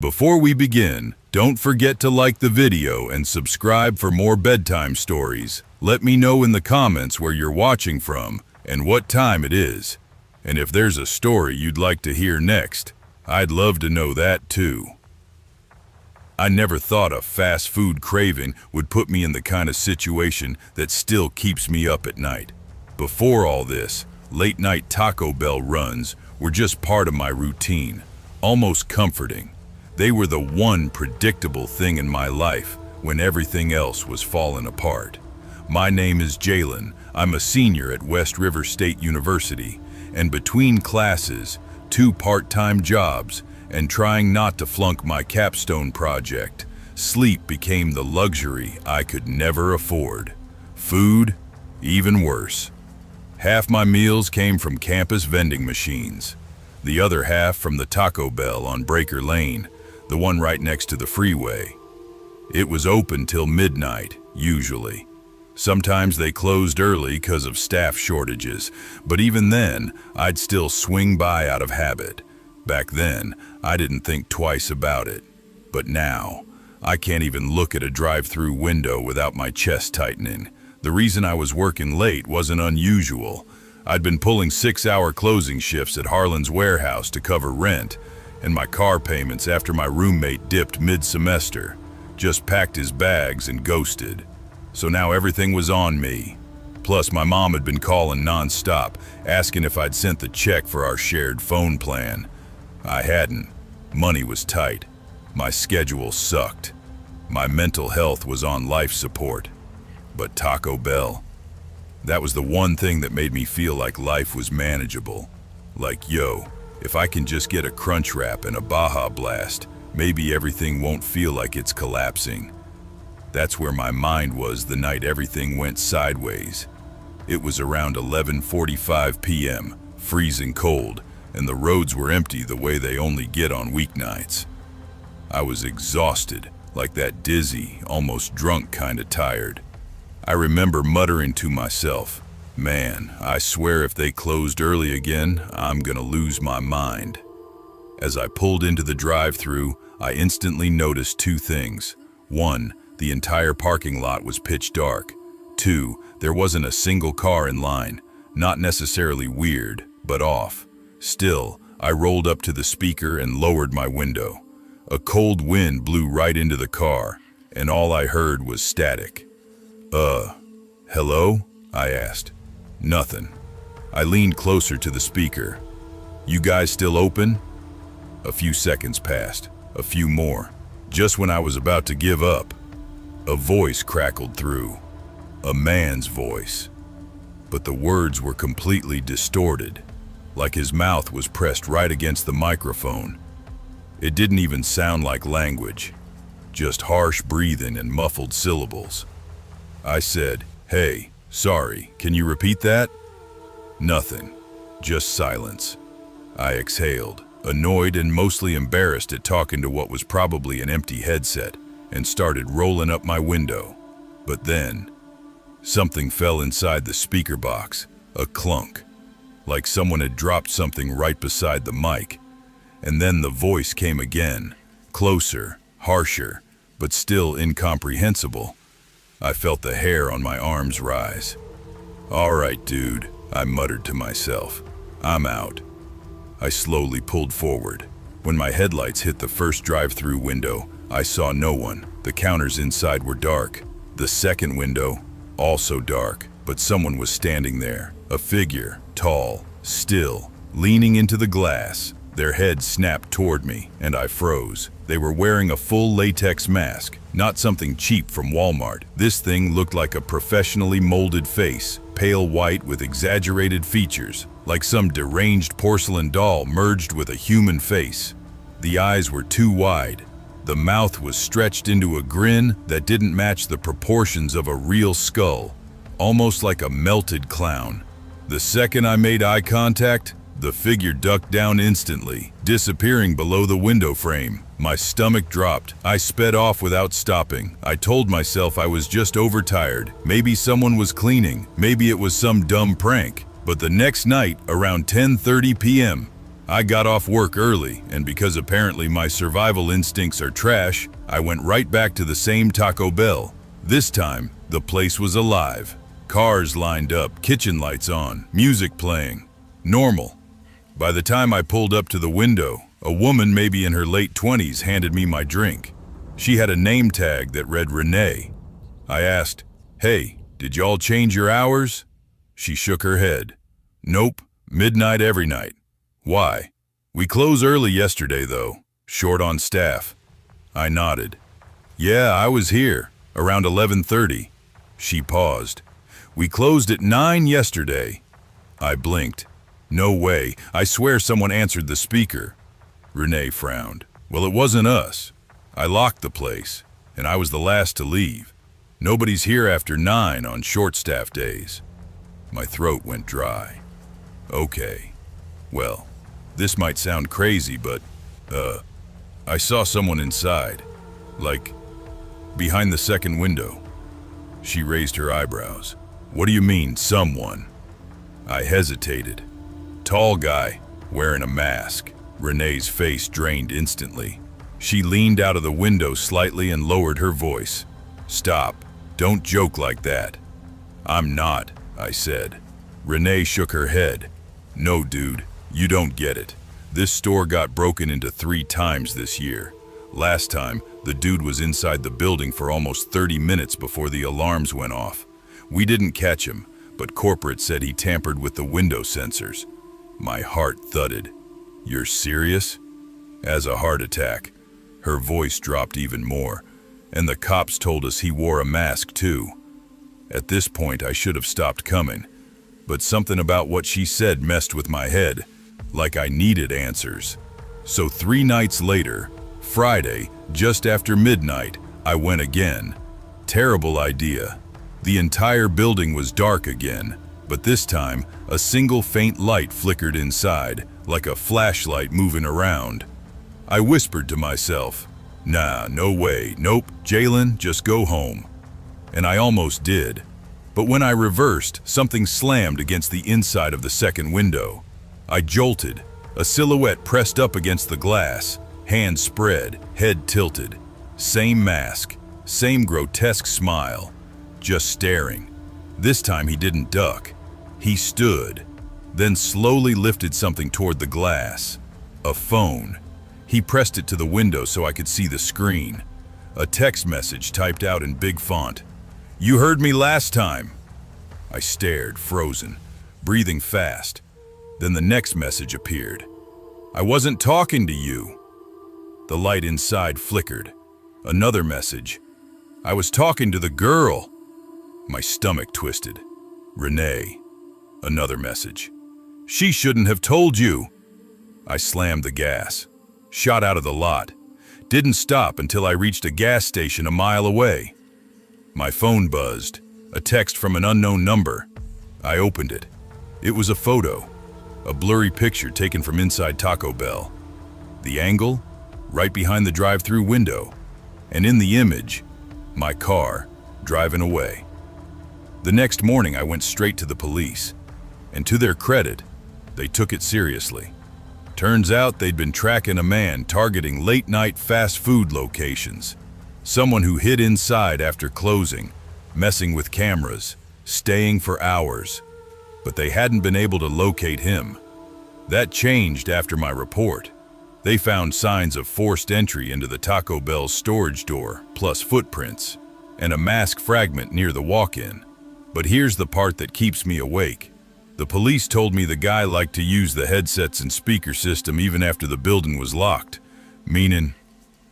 Before we begin, don't forget to like the video and subscribe for more bedtime stories. Let me know in the comments where you're watching from and what time it is. And if there's a story you'd like to hear next, I'd love to know that too. I never thought a fast food craving would put me in the kind of situation that still keeps me up at night. Before all this, late night Taco Bell runs were just part of my routine, almost comforting. They were the one predictable thing in my life when everything else was falling apart. My name is Jalen. I'm a senior at West River State University, and between classes, 2 part-time jobs, and trying not to flunk my capstone project, sleep became the luxury I could never afford. Food, even worse. Half my meals came from campus vending machines, the other half from the Taco Bell on Breaker Lane, the one right next to the freeway. It was open till midnight, usually. Sometimes they closed early because of staff shortages, but even then, I'd still swing by out of habit. Back then, I didn't think twice about it. But now, I can't even look at a drive-through window without my chest tightening. The reason I was working late wasn't unusual. I'd been pulling 6-hour closing shifts at Harlan's warehouse to cover rent, and my car payments after my roommate dipped mid-semester, just packed his bags and ghosted. So now everything was on me. Plus my mom had been calling non-stop, asking if I'd sent the check for our shared phone plan. I hadn't. Money was tight. My schedule sucked. My mental health was on life support. But Taco Bell, that was the one thing that made me feel like life was manageable. Like, yo, if I can just get a crunch wrap and a Baja Blast, maybe everything won't feel like it's collapsing. That's where my mind was the night everything went sideways. It was around 11:45 p.m., freezing cold, and the roads were empty the way they only get on weeknights. I was exhausted, like that dizzy, almost drunk kind of tired. I remember muttering to myself, man, I swear if they closed early again, I'm gonna lose my mind. As I pulled into the drive-thru, I instantly noticed 2 things. 1, the entire parking lot was pitch dark. 2, there wasn't a single car in line. Not necessarily weird, but off. Still, I rolled up to the speaker and lowered my window. A cold wind blew right into the car, and all I heard was static. Hello? I asked. Nothing. I leaned closer to the speaker. You guys still open? A few seconds passed, a few more. Just when I was about to give up, a voice crackled through. A man's voice. But the words were completely distorted, like his mouth was pressed right against the microphone. It didn't even sound like language, just harsh breathing and muffled syllables. I said, "Hey, sorry, can you repeat that?" Nothing, just silence. I exhaled, annoyed and mostly embarrassed at talking to what was probably an empty headset, and started rolling up my window. But then, something fell inside the speaker box, a clunk, like someone had dropped something right beside the mic. And then the voice came again, closer, harsher, but still incomprehensible. I felt the hair on my arms rise. "All right, dude," I muttered to myself. "I'm out." I slowly pulled forward. When my headlights hit the first drive-through window, I saw no one. The counters inside were dark. The second window, also dark, but someone was standing there. A figure, tall, still, leaning into the glass. Their heads snapped toward me, and I froze. They were wearing a full latex mask, not something cheap from Walmart. This thing looked like a professionally molded face, pale white with exaggerated features, like some deranged porcelain doll merged with a human face. The eyes were too wide. The mouth was stretched into a grin that didn't match the proportions of a real skull, almost like a melted clown. The second I made eye contact, the figure ducked down instantly, disappearing below the window frame. My stomach dropped. I sped off without stopping. I told myself I was just overtired. Maybe someone was cleaning. Maybe it was some dumb prank. But the next night, around 10:30 p.m., I got off work early, and because apparently my survival instincts are trash, I went right back to the same Taco Bell. This time, the place was alive. Cars lined up, kitchen lights on, music playing. Normal. By the time I pulled up to the window, a woman maybe in her late 20s handed me my drink. She had a name tag that read Renee. I asked, "Hey, did y'all change your hours?" She shook her head. "Nope, midnight every night." "Why?" "We close early yesterday though, short on staff." I nodded. "Yeah, I was here, around 11:30. She paused. "We closed at 9 yesterday." I blinked. "No way, I swear someone answered the speaker." Renee frowned. "Well, it wasn't us. I locked the place, and I was the last to leave. Nobody's here after 9 on short staff days." My throat went dry. "Okay. Well, this might sound crazy, but, I saw someone inside. Like, behind the second window." She raised her eyebrows. "What do you mean, someone?" I hesitated. "Tall guy, wearing a mask." Renee's face drained instantly. She leaned out of the window slightly and lowered her voice. "Stop. Don't joke like that." "I'm not," I said. Renee shook her head. "No, dude, you don't get it. This store got broken into 3 times this year. Last time, the dude was inside the building for almost 30 minutes before the alarms went off. We didn't catch him, but corporate said he tampered with the window sensors." My heart thudded. "You're serious?" "As a heart attack." Her voice dropped even more. "And the cops told us he wore a mask too." At this point, I should have stopped coming, but something about what she said messed with my head, like I needed answers. So 3 nights later, Friday, just after midnight, I went again. Terrible idea. The entire building was dark again, but this time, a single faint light flickered inside, like a flashlight moving around. I whispered to myself, "Nah, no way, nope, Jalen, just go home." And I almost did. But when I reversed, something slammed against the inside of the second window. I jolted, a silhouette pressed up against the glass, hands spread, head tilted. Same mask, same grotesque smile, just staring. This time he didn't duck. He stood, then slowly lifted something toward the glass. A phone. He pressed it to the window so I could see the screen. A text message typed out in big font. "You heard me last time." I stared, frozen, breathing fast. Then the next message appeared. "I wasn't talking to you." The light inside flickered. Another message. "I was talking to the girl." My stomach twisted. "Renee." Another message. "She shouldn't have told you." I slammed the gas, shot out of the lot. Didn't stop until I reached a gas station a mile away. My phone buzzed, a text from an unknown number. I opened it. It was a photo, a blurry picture taken from inside Taco Bell. The angle, right behind the drive-through window, and in the image, my car, driving away. The next morning I went straight to the police, and to their credit, they took it seriously. Turns out they'd been tracking a man targeting late-night fast food locations. Someone who hid inside after closing, messing with cameras, staying for hours. But they hadn't been able to locate him. That changed after my report. They found signs of forced entry into the Taco Bell storage door, plus footprints, and a mask fragment near the walk-in. But here's the part that keeps me awake. The police told me the guy liked to use the headsets and speaker system even after the building was locked, meaning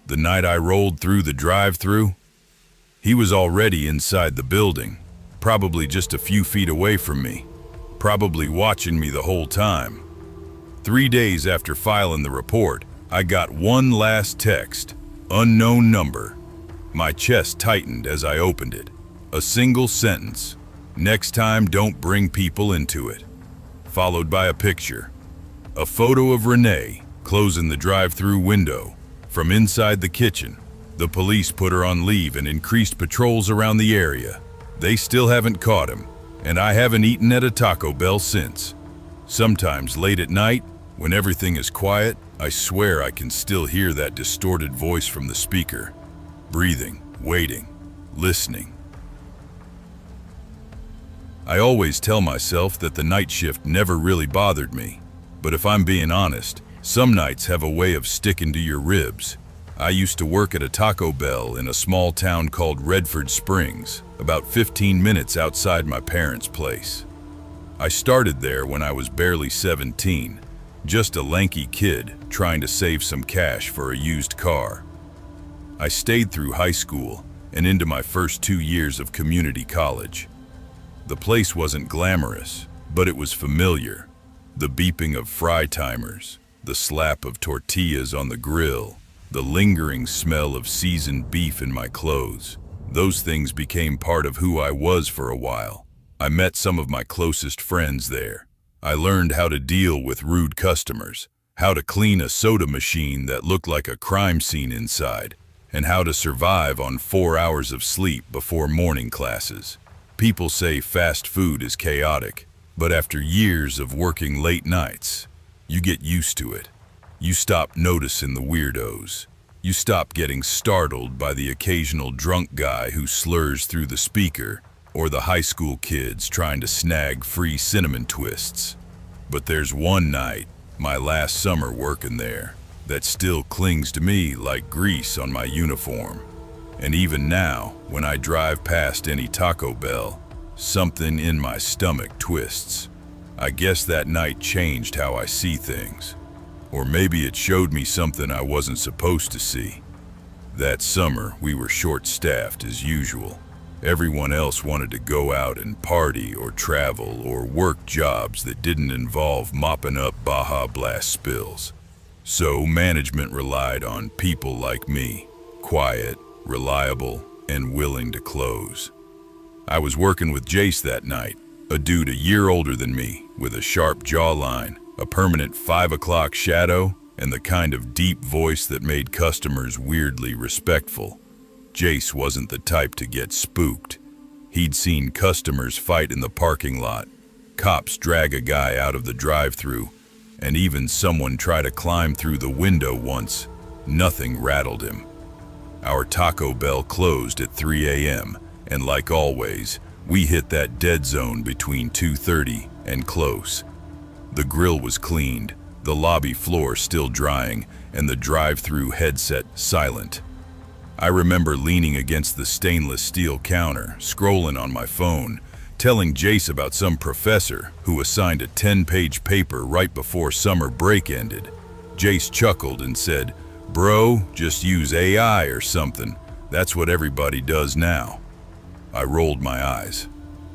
the night I rolled through the drive-through, he was already inside the building, probably just a few feet away from me, probably watching me the whole time. 3 days after filing the report, I got one last text, unknown number. My chest tightened as I opened it. A single sentence, "Next time don't bring people into it," followed by a picture. A photo of Renee closing the drive-through window from inside the kitchen. The police put her on leave and increased patrols around the area. They still haven't caught him, and I haven't eaten at a Taco Bell since. Sometimes late at night, When everything is quiet, I swear I can still hear that distorted voice from the speaker. Breathing, waiting, listening. I always tell myself that the night shift never really bothered me. But if I'm being honest, some nights have a way of sticking to your ribs. I used to work at a Taco Bell in a small town called Redford Springs, about 15 minutes outside my parents' place. I started there when I was barely 17, just a lanky kid trying to save some cash for a used car. I stayed through high school and into my first 2 years of community college. The place wasn't glamorous, but it was familiar. The beeping of fry timers, the slap of tortillas on the grill, the lingering smell of seasoned beef in my clothes. Those things became part of who I was for a while. I met some of my closest friends there. I learned how to deal with rude customers, how to clean a soda machine that looked like a crime scene inside, and how to survive on 4 hours of sleep before morning classes. People say fast food is chaotic, but after years of working late nights, you get used to it. You stop noticing the weirdos. You stop getting startled by the occasional drunk guy who slurs through the speaker, or the high school kids trying to snag free cinnamon twists. But there's one night, my last summer working there, that still clings to me like grease on my uniform. And even now, when I drive past any Taco Bell, something in my stomach twists. I guess that night changed how I see things. Or maybe it showed me something I wasn't supposed to see. That summer, we were short-staffed as usual. Everyone else wanted to go out and party or travel or work jobs that didn't involve mopping up Baja Blast spills. So management relied on people like me, quiet, reliable, and willing to close. I was working with Jace that night, a dude a year older than me, with a sharp jawline, a permanent 5 o'clock shadow, and the kind of deep voice that made customers weirdly respectful. Jace wasn't the type to get spooked. He'd seen customers fight in the parking lot, cops drag a guy out of the drive-thru, and even someone try to climb through the window once. Nothing rattled him. Our Taco Bell closed at 3 a.m., and like always, we hit that dead zone between 2:30 and close. The grill was cleaned, the lobby floor still drying, and the drive-thru headset silent. I remember leaning against the stainless steel counter, scrolling on my phone, telling Jace about some professor who assigned a 10-page paper right before summer break ended. Jace chuckled and said, "Bro, just use AI or something. That's what everybody does now." I rolled my eyes.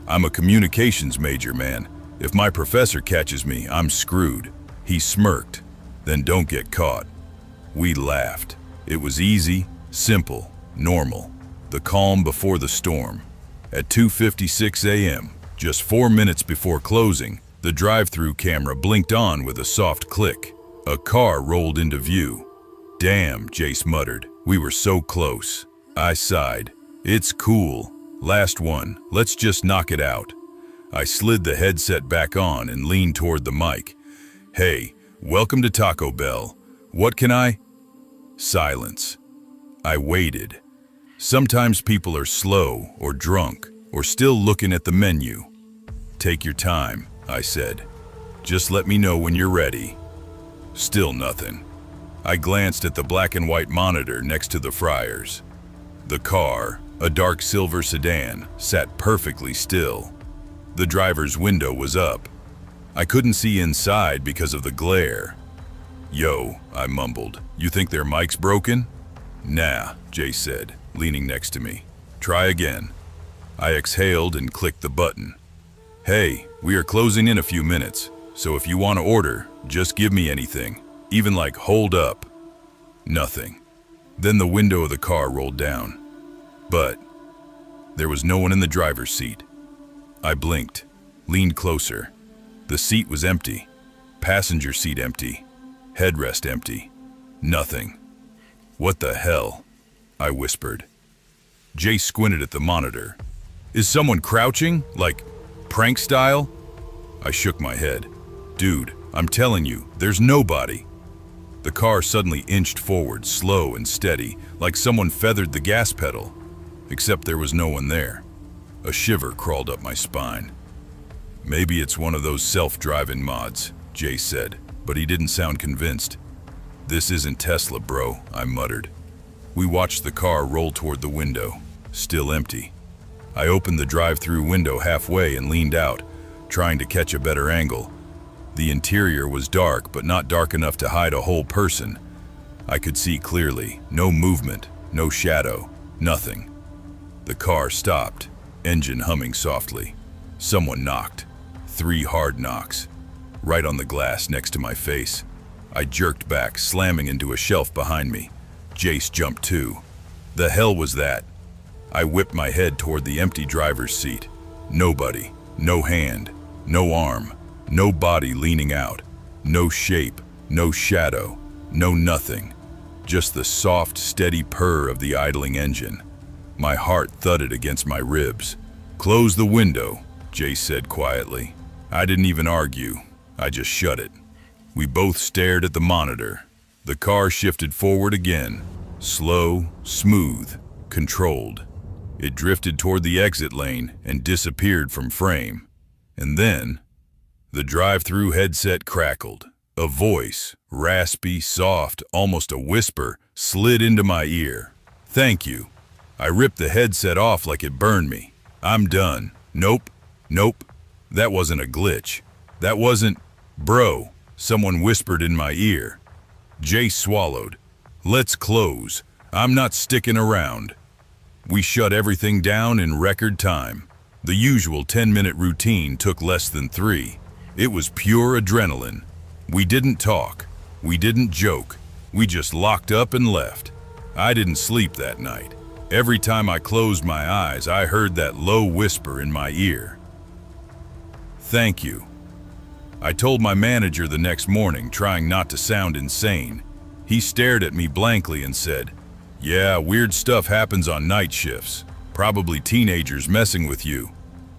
"I'm a communications major, man. If my professor catches me, I'm screwed." He smirked. "Then don't get caught." We laughed. It was easy, simple, normal. The calm before the storm. At 2:56 a.m., just 4 minutes before closing, the drive-thru camera blinked on with a soft click. A car rolled into view. "Damn," Jace muttered. "We were so close." I sighed. "It's cool. Last one. Let's just knock it out." I slid the headset back on and leaned toward the mic. "Hey, welcome to Taco Bell. What can I—" Silence. I waited. Sometimes people are slow or drunk or still looking at the menu. "Take your time," I said. "Just let me know when you're ready." Still nothing. I glanced at the black and white monitor next to the fryers. The car, a dark silver sedan, sat perfectly still. The driver's window was up. I couldn't see inside because of the glare. "Yo," I mumbled, "you think their mic's broken?" "Nah," Jay said, leaning next to me. "Try again." I exhaled and clicked the button. "Hey, we are closing in a few minutes, so if you want to order, just give me anything, even like hold up." Nothing. Then the window of the car rolled down. But there was no one in the driver's seat. I blinked, leaned closer. The seat was empty. Passenger seat empty. Headrest empty. Nothing. "What the hell?" I whispered. Jay squinted at the monitor. "Is someone crouching? Like, prank style?" I shook my head. "Dude, I'm telling you, there's nobody." The car suddenly inched forward, slow and steady, like someone feathered the gas pedal, except there was no one there. A shiver crawled up my spine. "Maybe it's one of those self-driving mods," Jay said, but he didn't sound convinced. "This isn't Tesla, bro," I muttered. We watched the car roll toward the window, still empty. I opened the drive-through window halfway and leaned out, trying to catch a better angle. The interior was dark, but not dark enough to hide a whole person. I could see clearly, no movement, no shadow, nothing. The car stopped, engine humming softly. Someone knocked. 3 hard knocks, right on the glass next to my face. I jerked back, slamming into a shelf behind me. Jace jumped too. The hell was that? I whipped my head toward the empty driver's seat. Nobody, no hand, no arm, no body leaning out, no shape, no shadow, no nothing. Just the soft, steady purr of the idling engine. My heart thudded against my ribs. "Close the window," Jace said quietly. I didn't even argue. I just shut it. We both stared at the monitor. The car shifted forward again. Slow, smooth, controlled. It drifted toward the exit lane and disappeared from frame. And then, the drive-through headset crackled. A voice, raspy, soft, almost a whisper, slid into my ear. "Thank you." I ripped the headset off like it burned me. "I'm done." Nope. That wasn't a glitch. That wasn't... "Bro," someone whispered in my ear. Jace swallowed. "Let's close. I'm not sticking around." We shut everything down in record time. The usual 10-minute routine took less than 3. It was pure adrenaline. We didn't talk. We didn't joke. We just locked up and left. I didn't sleep that night. Every time I closed my eyes, I heard that low whisper in my ear. "Thank you." I told my manager the next morning, trying not to sound insane. He stared at me blankly and said, "Yeah, weird stuff happens on night shifts. Probably teenagers messing with you.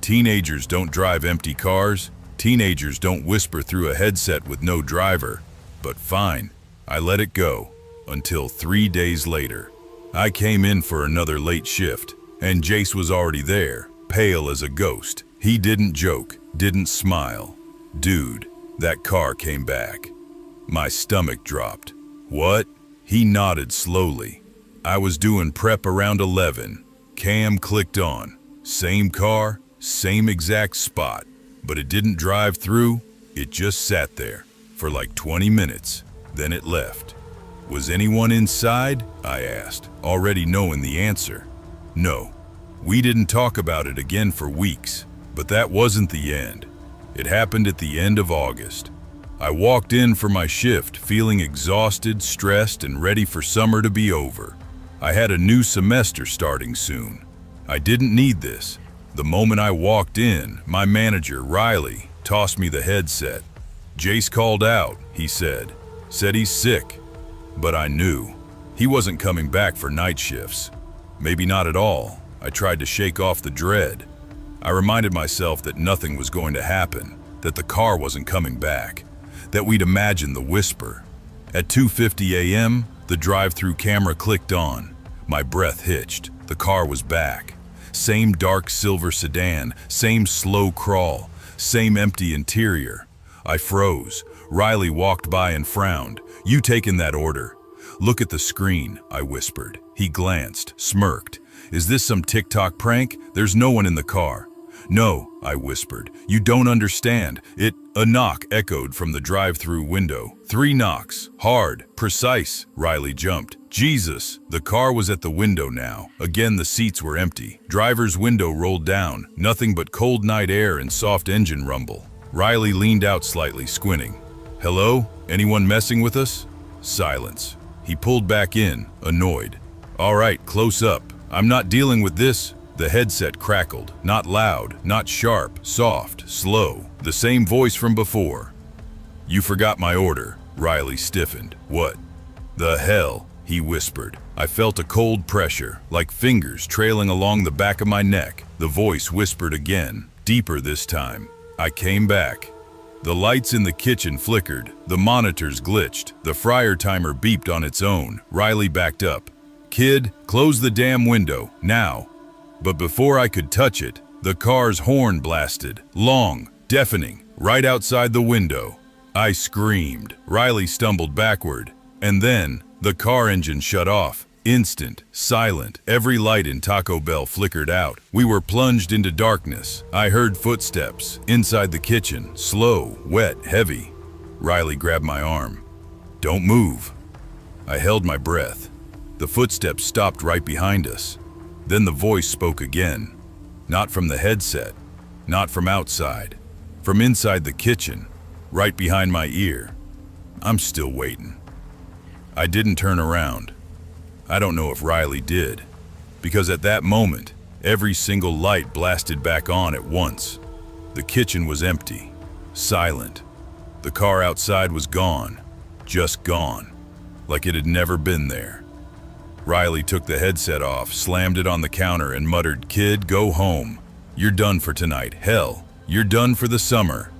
Teenagers don't drive empty cars. Teenagers don't whisper through a headset with no driver." But fine, I let it go, until 3 days later. I came in for another late shift, and Jace was already there, pale as a ghost. He didn't joke, didn't smile. "Dude, that car came back." My stomach dropped. "What?" He nodded slowly. "I was doing prep around 11. Cam clicked on. Same car, same exact spot. But it didn't drive through, it just sat there for like 20 minutes. Then it left." "Was anyone inside?" I asked, already knowing the answer. "No." We didn't talk about it again for weeks, but that wasn't the end. It happened at the end of August. I walked in for my shift, feeling exhausted, stressed, and ready for summer to be over. I had a new semester starting soon. I didn't need this. The moment I walked in, my manager, Riley, tossed me the headset. "Jace called out," he said. "Said he's sick." But I knew. He wasn't coming back for night shifts. Maybe not at all. I tried to shake off the dread. I reminded myself that nothing was going to happen, that the car wasn't coming back, that we'd imagined the whisper. At 2:50 a.m., the drive-through camera clicked on. My breath hitched. The car was back. Same dark silver sedan, same slow crawl, same empty interior. I froze. Riley walked by and frowned. "You taking that order?" "Look at the screen," I whispered. He glanced, smirked. "Is this some TikTok prank? There's no one in the car." "No," I whispered. "You don't understand. A knock echoed from the drive-through window. 3 knocks. Hard. Precise." Riley jumped. Jesus! The car was at the window now. Again, the seats were empty. Driver's window rolled down. Nothing but cold night air and soft engine rumble. Riley leaned out slightly, squinting. "Hello? Anyone messing with us?" Silence. He pulled back in, annoyed. "All right, close up. I'm not dealing with this." The headset crackled. Not loud, not sharp, soft, slow. The same voice from before. "You forgot my order." Riley stiffened. "What?" "The hell," he whispered. I felt a cold pressure, like fingers trailing along the back of my neck. The voice whispered again, deeper this time. "I came back." The lights in the kitchen flickered, the monitors glitched, the fryer timer beeped on its own. Riley backed up. "Kid, close the damn window, now." But before I could touch it, the car's horn blasted, long, deafening, right outside the window. I screamed. Riley stumbled backward, and then the car engine shut off. Instant, silent, every light in Taco Bell flickered out. We were plunged into darkness. I heard footsteps inside the kitchen, slow, wet, heavy. Riley grabbed my arm. "Don't move." I held my breath. The footsteps stopped right behind us. Then the voice spoke again. Not from the headset, not from outside, from inside the kitchen, right behind my ear. I'm still waiting. I didn't turn around. I don't know if Riley did, because at that moment, every single light blasted back on at once. The kitchen was empty, silent. The car outside was gone, just gone, like it had never been there. Riley took the headset off, slammed it on the counter, and muttered, "Kid, go home. You're done for tonight. Hell, you're done for the summer."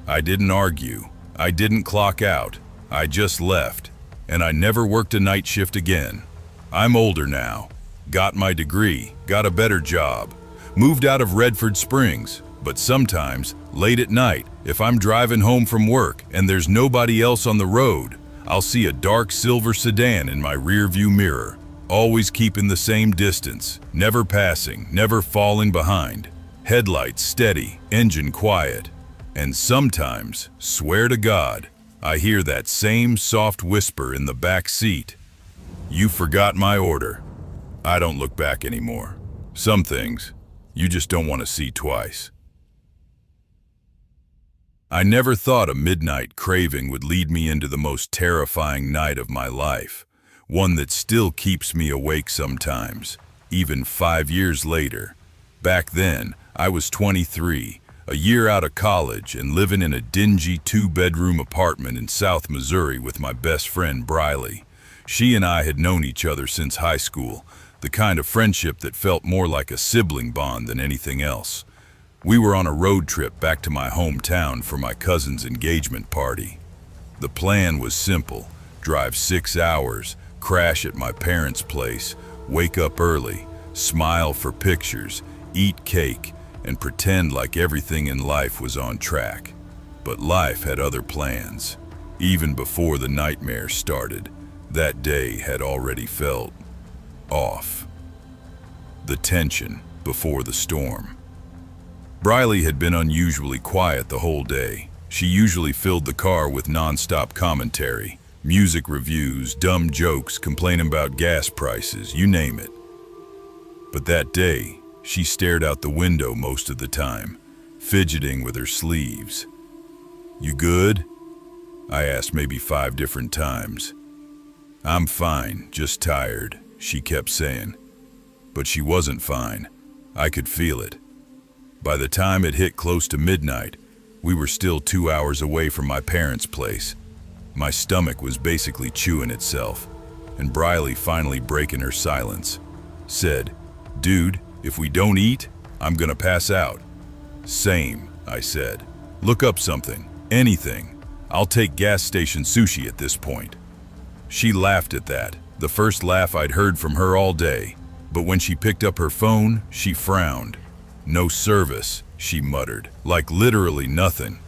I didn't argue. I didn't clock out. I just left, and I never worked a night shift again. I'm older now, got my degree, got a better job, moved out of Redford Springs, but sometimes, late at night, if I'm driving home from work and there's nobody else on the road, I'll see a dark silver sedan in my rearview mirror, always keeping the same distance, never passing, never falling behind. Headlights steady, engine quiet, and sometimes, swear to God, I hear that same soft whisper in the back seat. "You forgot my order." I don't look back anymore. Some things, you just don't want to see twice. I never thought a midnight craving would lead me into the most terrifying night of my life, one that still keeps me awake sometimes, even 5 years later. Back then, I was 23, a year out of college and living in a dingy 2-bedroom apartment in South Missouri with my best friend Briley. She and I had known each other since high school, the kind of friendship that felt more like a sibling bond than anything else. We were on a road trip back to my hometown for my cousin's engagement party. The plan was simple: drive 6 hours, crash at my parents' place, wake up early, smile for pictures, eat cake, and pretend like everything in life was on track. But life had other plans. Even before the nightmare started, that day had already felt off. The tension before the storm. Briley had been unusually quiet the whole day. She usually filled the car with non-stop commentary, music reviews, dumb jokes, complaining about gas prices, you name it. But that day, she stared out the window most of the time, fidgeting with her sleeves. "You good?" I asked maybe 5 different times. "I'm fine, just tired," she kept saying. But she wasn't fine. I could feel it. By the time it hit close to midnight, we were still 2 hours away from my parents' place. My stomach was basically chewing itself, and Briley, finally breaking her silence, said, "Dude, if we don't eat, I'm gonna pass out." "Same," I said. "Look up something, anything. I'll take gas station sushi at this point." She laughed at that, the first laugh I'd heard from her all day. But when she picked up her phone, she frowned. "No service," she muttered, like literally nothing.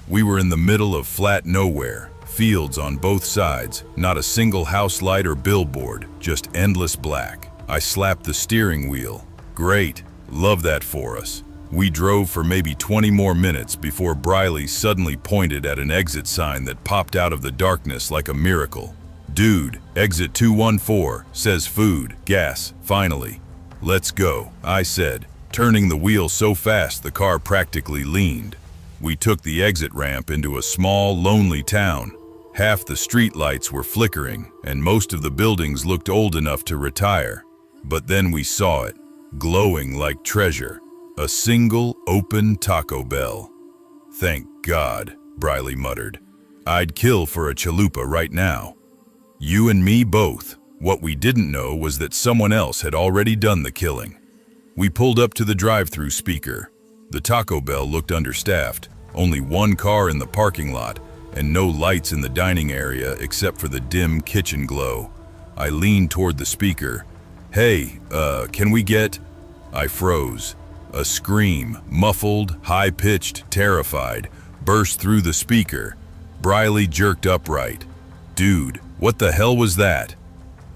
We were in the middle of flat nowhere, fields on both sides, not a single house light or billboard, just endless black. I slapped the steering wheel. "Great, love that for us." We drove for maybe 20 more minutes before Briley suddenly pointed at an exit sign that popped out of the darkness like a miracle. "Dude, exit 214, says food, gas, finally." "Let's go," I said, turning the wheel so fast the car practically leaned. We took the exit ramp into a small, lonely town. Half the street lights were flickering, and most of the buildings looked old enough to retire. But then we saw it, glowing like treasure, a single, open Taco Bell. "Thank God," Briley muttered. "I'd kill for a chalupa right now." You and me both. What we didn't know was that someone else had already done the killing. We pulled up to the drive-through speaker. The Taco Bell looked understaffed. Only one car in the parking lot, and no lights in the dining area except for the dim kitchen glow. I leaned toward the speaker. "Hey, can we get—" I froze. A scream, muffled, high-pitched, terrified, burst through the speaker. Briley jerked upright. "Dude, what the hell was that?"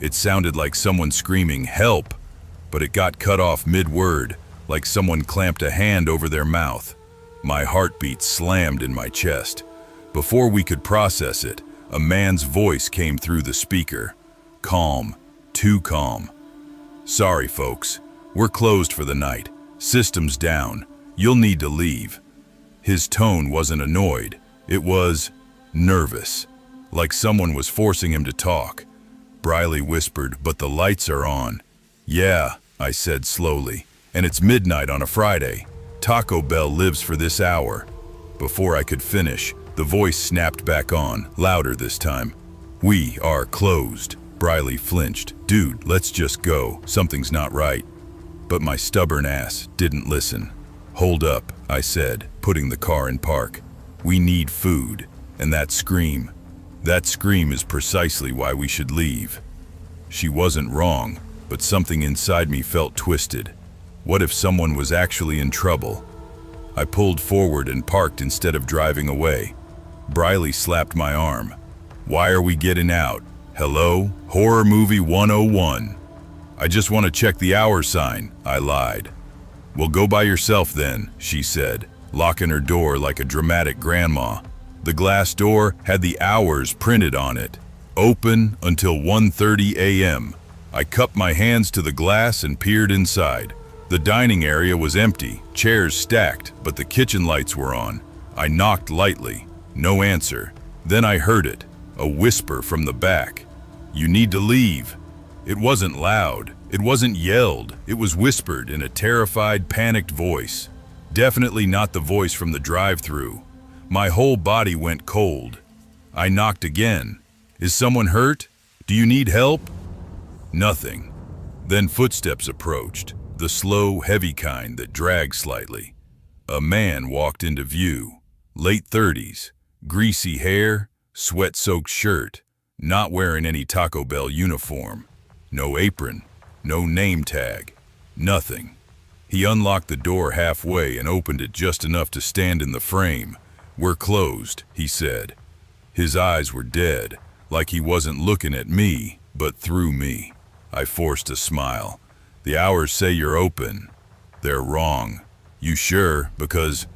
It sounded like someone screaming, "Help!" but it got cut off mid-word, like someone clamped a hand over their mouth. My heartbeat slammed in my chest. Before we could process it, a man's voice came through the speaker. Calm, too calm. "Sorry, folks. We're closed for the night. System's down. You'll need to leave." His tone wasn't annoyed. It was nervous, like someone was forcing him to talk. Briley whispered, "But the lights are on." "Yeah," I said slowly, "and it's midnight on a Friday. Taco Bell lives for this hour." Before I could finish, the voice snapped back on, louder this time. "We are closed." Briley flinched. "Dude, let's just go. Something's not right." But my stubborn ass didn't listen. "Hold up," I said, putting the car in park. "We need food, and that scream is precisely why we should leave." She wasn't wrong, but something inside me felt twisted. What if someone was actually in trouble? I pulled forward and parked instead of driving away. Briley slapped my arm. "Why are we getting out? Hello? Horror Movie 101. "I just want to check the hour sign," I lied. "Well, go by yourself then," she said, locking her door like a dramatic grandma. The glass door had the hours printed on it. Open until 1:30 a.m. I cupped my hands to the glass and peered inside. The dining area was empty, chairs stacked, but the kitchen lights were on. I knocked lightly. No answer. Then I heard it, a whisper from the back. "You need to leave." It wasn't loud. It wasn't yelled. It was whispered in a terrified, panicked voice. Definitely not the voice from the drive-thru. My whole body went cold. I knocked again. "Is someone hurt? Do you need help?" Nothing. Then footsteps approached, the slow, heavy kind that dragged slightly. A man walked into view. Late 30s, greasy hair, sweat-soaked shirt, not wearing any Taco Bell uniform. No apron, no name tag, nothing. He unlocked the door halfway and opened it just enough to stand in the frame. "We're closed," he said. His eyes were dead, like he wasn't looking at me, but through me. I forced a smile. "The hours say you're open." "They're wrong." "You sure? Because—"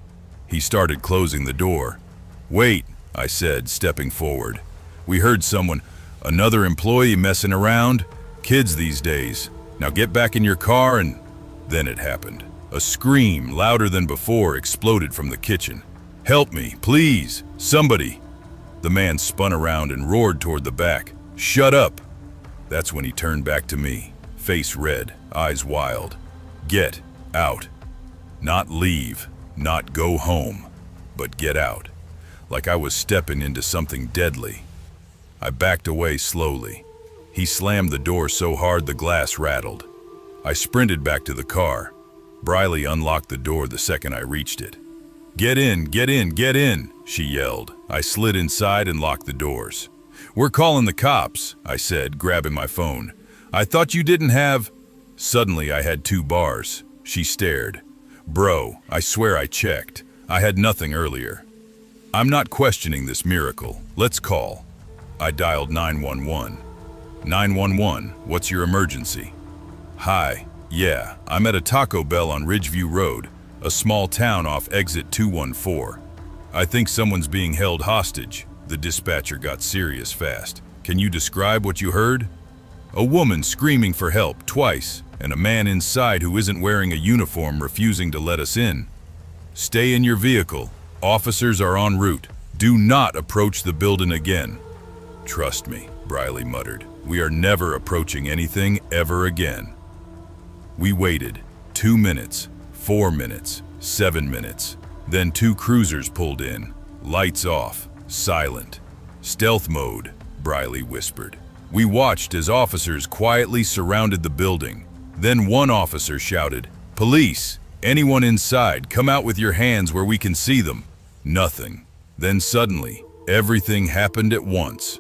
He started closing the door. "Wait," I said, stepping forward. "We heard someone, another employee messing around. Kids these days. Now get back in your car and—" Then it happened. A scream, louder than before, exploded from the kitchen. "Help me, please, somebody." The man spun around and roared toward the back. "Shut up." That's when he turned back to me, face red, eyes wild. "Get out." Not leave, not go home, but get out. Like I was stepping into something deadly. I backed away slowly. He slammed the door so hard the glass rattled. I sprinted back to the car. Briley unlocked the door the second I reached it. "Get in, get in, get in," she yelled. I slid inside and locked the doors. "We're calling the cops," I said, grabbing my phone. "I thought you didn't have—" Suddenly I had 2 bars. She stared. "Bro, I swear I checked. I had nothing earlier." "I'm not questioning this miracle. Let's call." I dialed 911. 911, what's your emergency? "Hi, yeah, I'm at a Taco Bell on Ridgeview Road, a small town off exit 214. I think someone's being held hostage." The dispatcher got serious fast. "Can you describe what you heard?" "A woman screaming for help twice, and a man inside who isn't wearing a uniform refusing to let us in." "Stay in your vehicle. Officers are en route. Do not approach the building again." "Trust me," Briley muttered. "We are never approaching anything ever again." We waited. 2 minutes, 4 minutes, 7 minutes. Then 2 cruisers pulled in. Lights off, silent. "Stealth mode," Briley whispered. We watched as officers quietly surrounded the building. Then one officer shouted, "Police! Anyone inside, come out with your hands where we can see them." Nothing. Then suddenly, everything happened at once.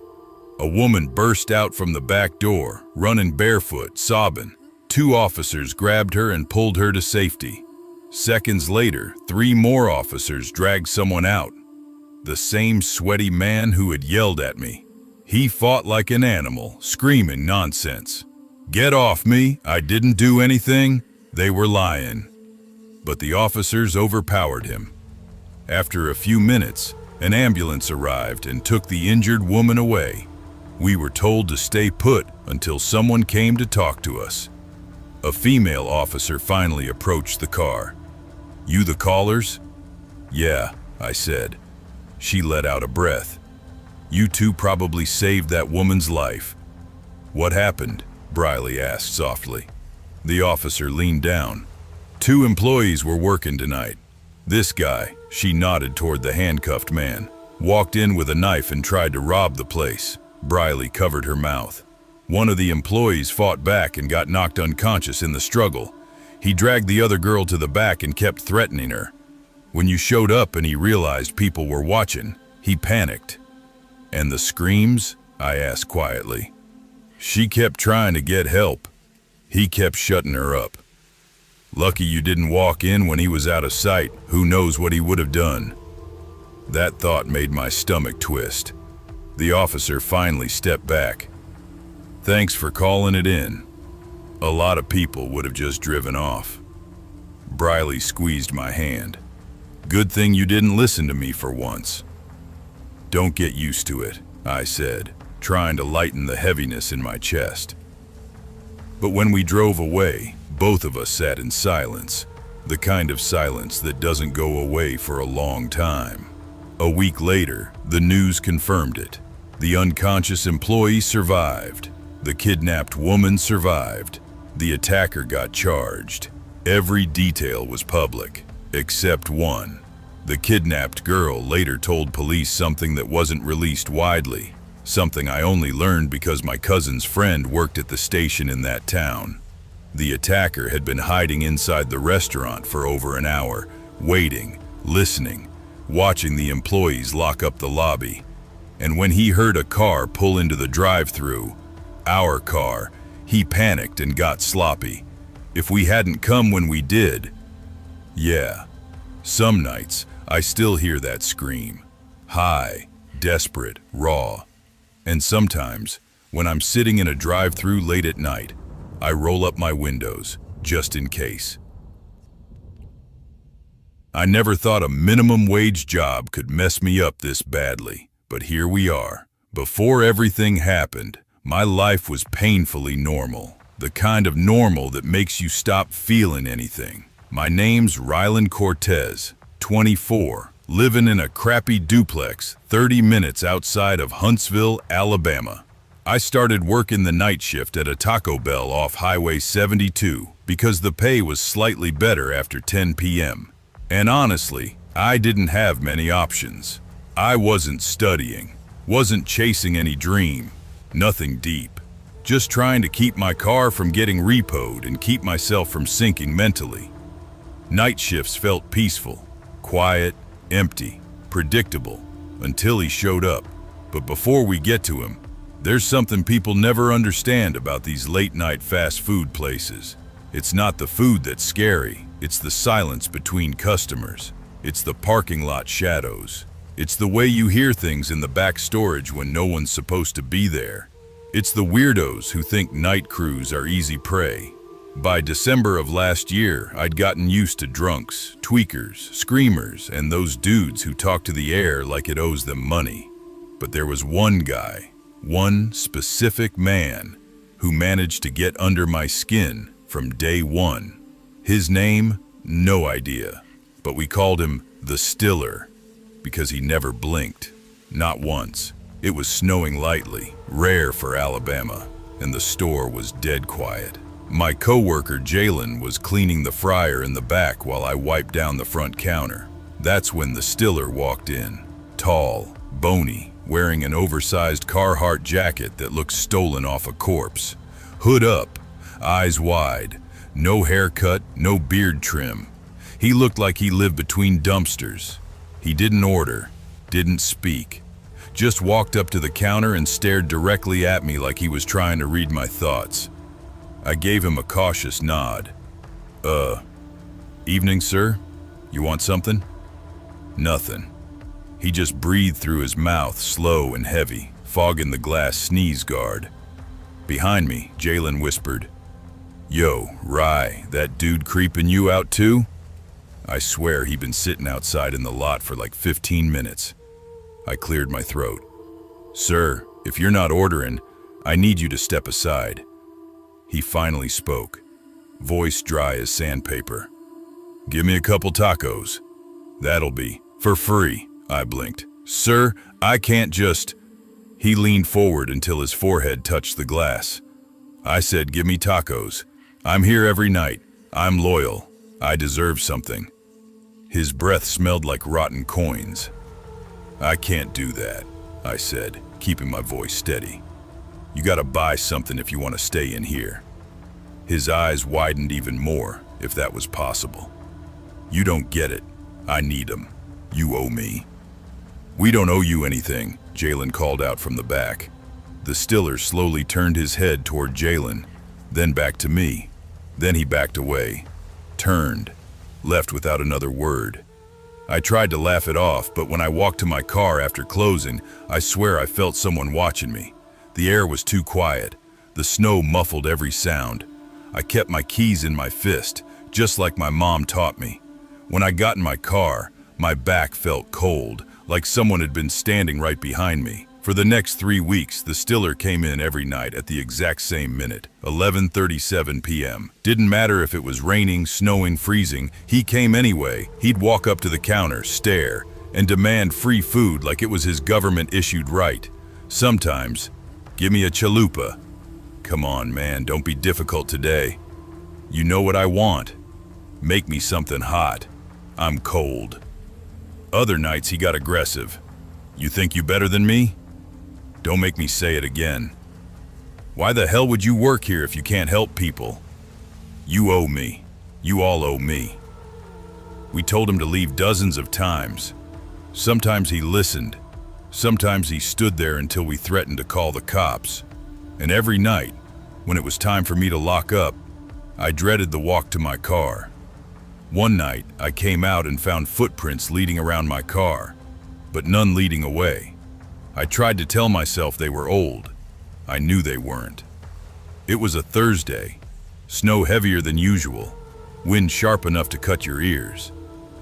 A woman burst out from the back door, running barefoot, sobbing. 2 officers grabbed her and pulled her to safety. Seconds later, 3 more officers dragged someone out. The same sweaty man who had yelled at me. He fought like an animal, screaming nonsense. "Get off me, I didn't do anything." They were lying. But the officers overpowered him. After a few minutes, an ambulance arrived and took the injured woman away. We were told to stay put until someone came to talk to us. A female officer finally approached the car. "You the callers?" "Yeah," I said. She let out a breath. "You two probably saved that woman's life." "What happened?" Briley asked softly. The officer leaned down. "2 employees were working tonight. This guy," she nodded toward the handcuffed man, "walked in with a knife and tried to rob the place." Briley covered her mouth. "One of the employees fought back and got knocked unconscious in the struggle. He dragged the other girl to the back and kept threatening her. When you showed up and he realized people were watching, he panicked." "And the screams?" I asked quietly. "She kept trying to get help. He kept shutting her up. Lucky you didn't walk in when he was out of sight. Who knows what he would have done." That thought made my stomach twist. The officer finally stepped back. "Thanks for calling it in. A lot of people would have just driven off." Briley squeezed my hand. "Good thing you didn't listen to me for once." "Don't get used to it," I said, trying to lighten the heaviness in my chest. But when we drove away, both of us sat in silence, the kind of silence that doesn't go away for a long time. A week later, the news confirmed it. The unconscious employee survived. The kidnapped woman survived. The attacker got charged. Every detail was public, except one. The kidnapped girl later told police something that wasn't released widely, something I only learned because my cousin's friend worked at the station in that town. The attacker had been hiding inside the restaurant for over an hour, waiting, listening, watching the employees lock up the lobby. And when he heard a car pull into the drive-thru, our car, he panicked and got sloppy. If we hadn't come when we did, yeah, some nights I still hear that scream. High, desperate, raw. And sometimes, when I'm sitting in a drive-thru late at night, I roll up my windows, just in case. I never thought a minimum wage job could mess me up this badly. But here we are. Before everything happened, my life was painfully normal. The kind of normal that makes you stop feeling anything. My name's Rylan Cortez, 24, living in a crappy duplex 30 minutes outside of Huntsville, Alabama. I started working the night shift at a Taco Bell off Highway 72 because the pay was slightly better after 10 p.m. And honestly, I didn't have many options. I wasn't studying, wasn't chasing any dream, nothing deep. Just trying to keep my car from getting repoed and keep myself from sinking mentally. Night shifts felt peaceful, quiet, empty, predictable, until he showed up. But before we get to him, there's something people never understand about these late-night fast food places. It's not the food that's scary, it's the silence between customers. It's the parking lot shadows. It's the way you hear things in the back storage when no one's supposed to be there. It's the weirdos who think night crews are easy prey. By December of last year, I'd gotten used to drunks, tweakers, screamers, and those dudes who talk to the air like it owes them money. But there was one guy, one specific man, who managed to get under my skin from day one. His name, no idea, but we called him the Stiller. Because he never blinked, not once. It was snowing lightly, rare for Alabama, and the store was dead quiet. My coworker Jalen was cleaning the fryer in the back while I wiped down the front counter. That's when the Stiller walked in, tall, bony, wearing an oversized Carhartt jacket that looked stolen off a corpse. Hood up, eyes wide, no haircut, no beard trim. He looked like he lived between dumpsters. He didn't order, didn't speak, just walked up to the counter and stared directly at me like he was trying to read my thoughts. I gave him a cautious nod. Evening, sir? You want something? Nothing. He just breathed through his mouth, slow and heavy, fogging the glass sneeze guard. Behind me, Jalen whispered, "Yo, Rye, that dude creeping you out too?" I swear he'd been sitting outside in the lot for like 15 minutes. I cleared my throat. "Sir, if you're not ordering, I need you to step aside." He finally spoke, voice dry as sandpaper. "Give me a couple tacos." "That'll be for free," I blinked. "Sir, I can't just..." He leaned forward until his forehead touched the glass. I said, "Give me tacos. I'm here every night. I'm loyal. I deserve something." His breath smelled like rotten coins. "I can't do that," I said, keeping my voice steady. "You gotta buy something if you want to stay in here." His eyes widened even more, if that was possible. "You don't get it. I need 'em. You owe me." "We don't owe you anything," Jalen called out from the back. The stiller slowly turned his head toward Jalen, then back to me. Then he backed away, turned, left without another word. I tried to laugh it off, but when I walked to my car after closing, I swear I felt someone watching me. The air was too quiet. The snow muffled every sound. I kept my keys in my fist, just like my mom taught me. When I got in my car, my back felt cold, like someone had been standing right behind me. For the next 3 weeks, the stiller came in every night at the exact same minute, 11:37 p.m. Didn't matter if it was raining, snowing, freezing, he came anyway. He'd walk up to the counter, stare, and demand free food like it was his government-issued right. Sometimes, "Give me a chalupa." "Come on, man, don't be difficult today. You know what I want. Make me something hot. I'm cold." Other nights he got aggressive. "You think you better than me? Don't make me say it again. Why the hell would you work here if you can't help people? You owe me. You all owe me." We told him to leave dozens of times. Sometimes he listened. Sometimes he stood there until we threatened to call the cops. And every night, when it was time for me to lock up, I dreaded the walk to my car. One night, I came out and found footprints leading around my car, but none leading away. I tried to tell myself they were old. I knew they weren't. It was a Thursday. Snow heavier than usual. Wind sharp enough to cut your ears.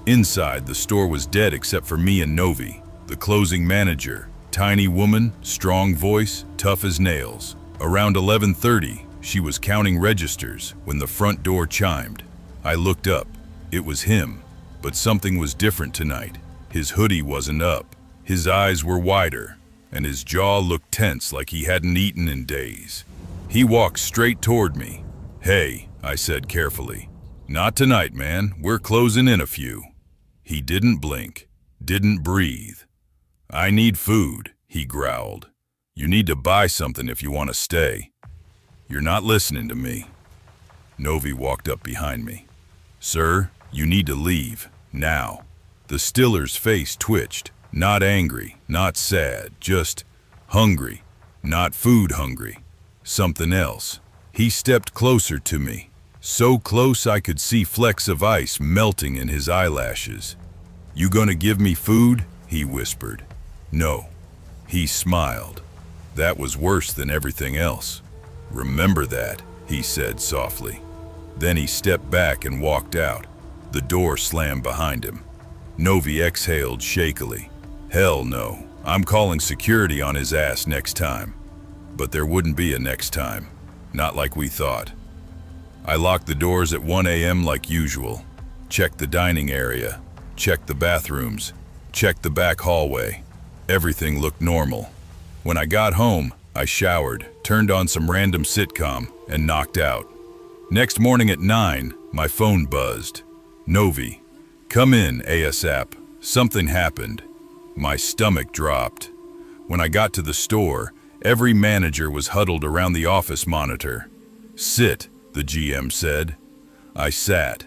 Inside, the store was dead except for me and Novi, the closing manager. Tiny woman, strong voice, tough as nails. Around 11:30, she was counting registers when the front door chimed. I looked up. It was him, but something was different tonight. His hoodie wasn't up. His eyes were wider, and his jaw looked tense like he hadn't eaten in days. He walked straight toward me. "Hey," I said carefully. "Not tonight, man. We're closing in a few." He didn't blink, didn't breathe. "I need food," he growled. "You need to buy something if you want to stay." "You're not listening to me." Novi walked up behind me. "Sir, you need to leave, now." The stiller's face twitched. Not angry, not sad, just hungry. Not food hungry. Something else. He stepped closer to me. So close I could see flecks of ice melting in his eyelashes. "You gonna give me food?" he whispered. "No." He smiled. "That was worse than everything else. Remember that," he said softly. Then he stepped back and walked out. The door slammed behind him. Novi exhaled shakily. "Hell no. I'm calling security on his ass next time." But there wouldn't be a next time. Not like we thought. I locked the doors at 1 a.m. like usual. Checked the dining area. Checked the bathrooms. Checked the back hallway. Everything looked normal. When I got home, I showered, turned on some random sitcom, and knocked out. Next morning at 9, my phone buzzed. "Novi, come in ASAP. Something happened." My stomach dropped. When I got to the store, every manager was huddled around the office monitor. "Sit," the GM said. I sat.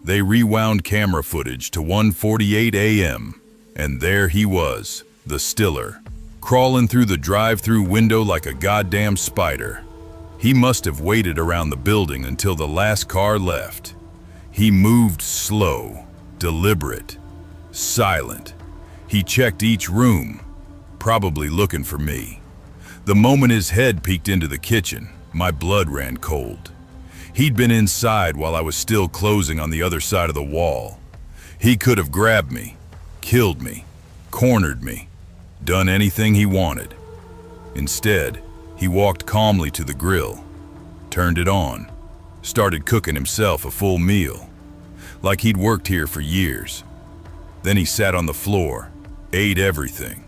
They rewound camera footage to 1:48 a.m. And there he was, the Stiller, crawling through the drive-through window like a goddamn spider. He must have waited around the building until the last car left. He moved slow, deliberate, silent. He checked each room, probably looking for me. The moment his head peeked into the kitchen, my blood ran cold. He'd been inside while I was still closing on the other side of the wall. He could have grabbed me, killed me, cornered me, done anything he wanted. Instead, he walked calmly to the grill, turned it on, started cooking himself a full meal, like he'd worked here for years. Then he sat on the floor, ate everything,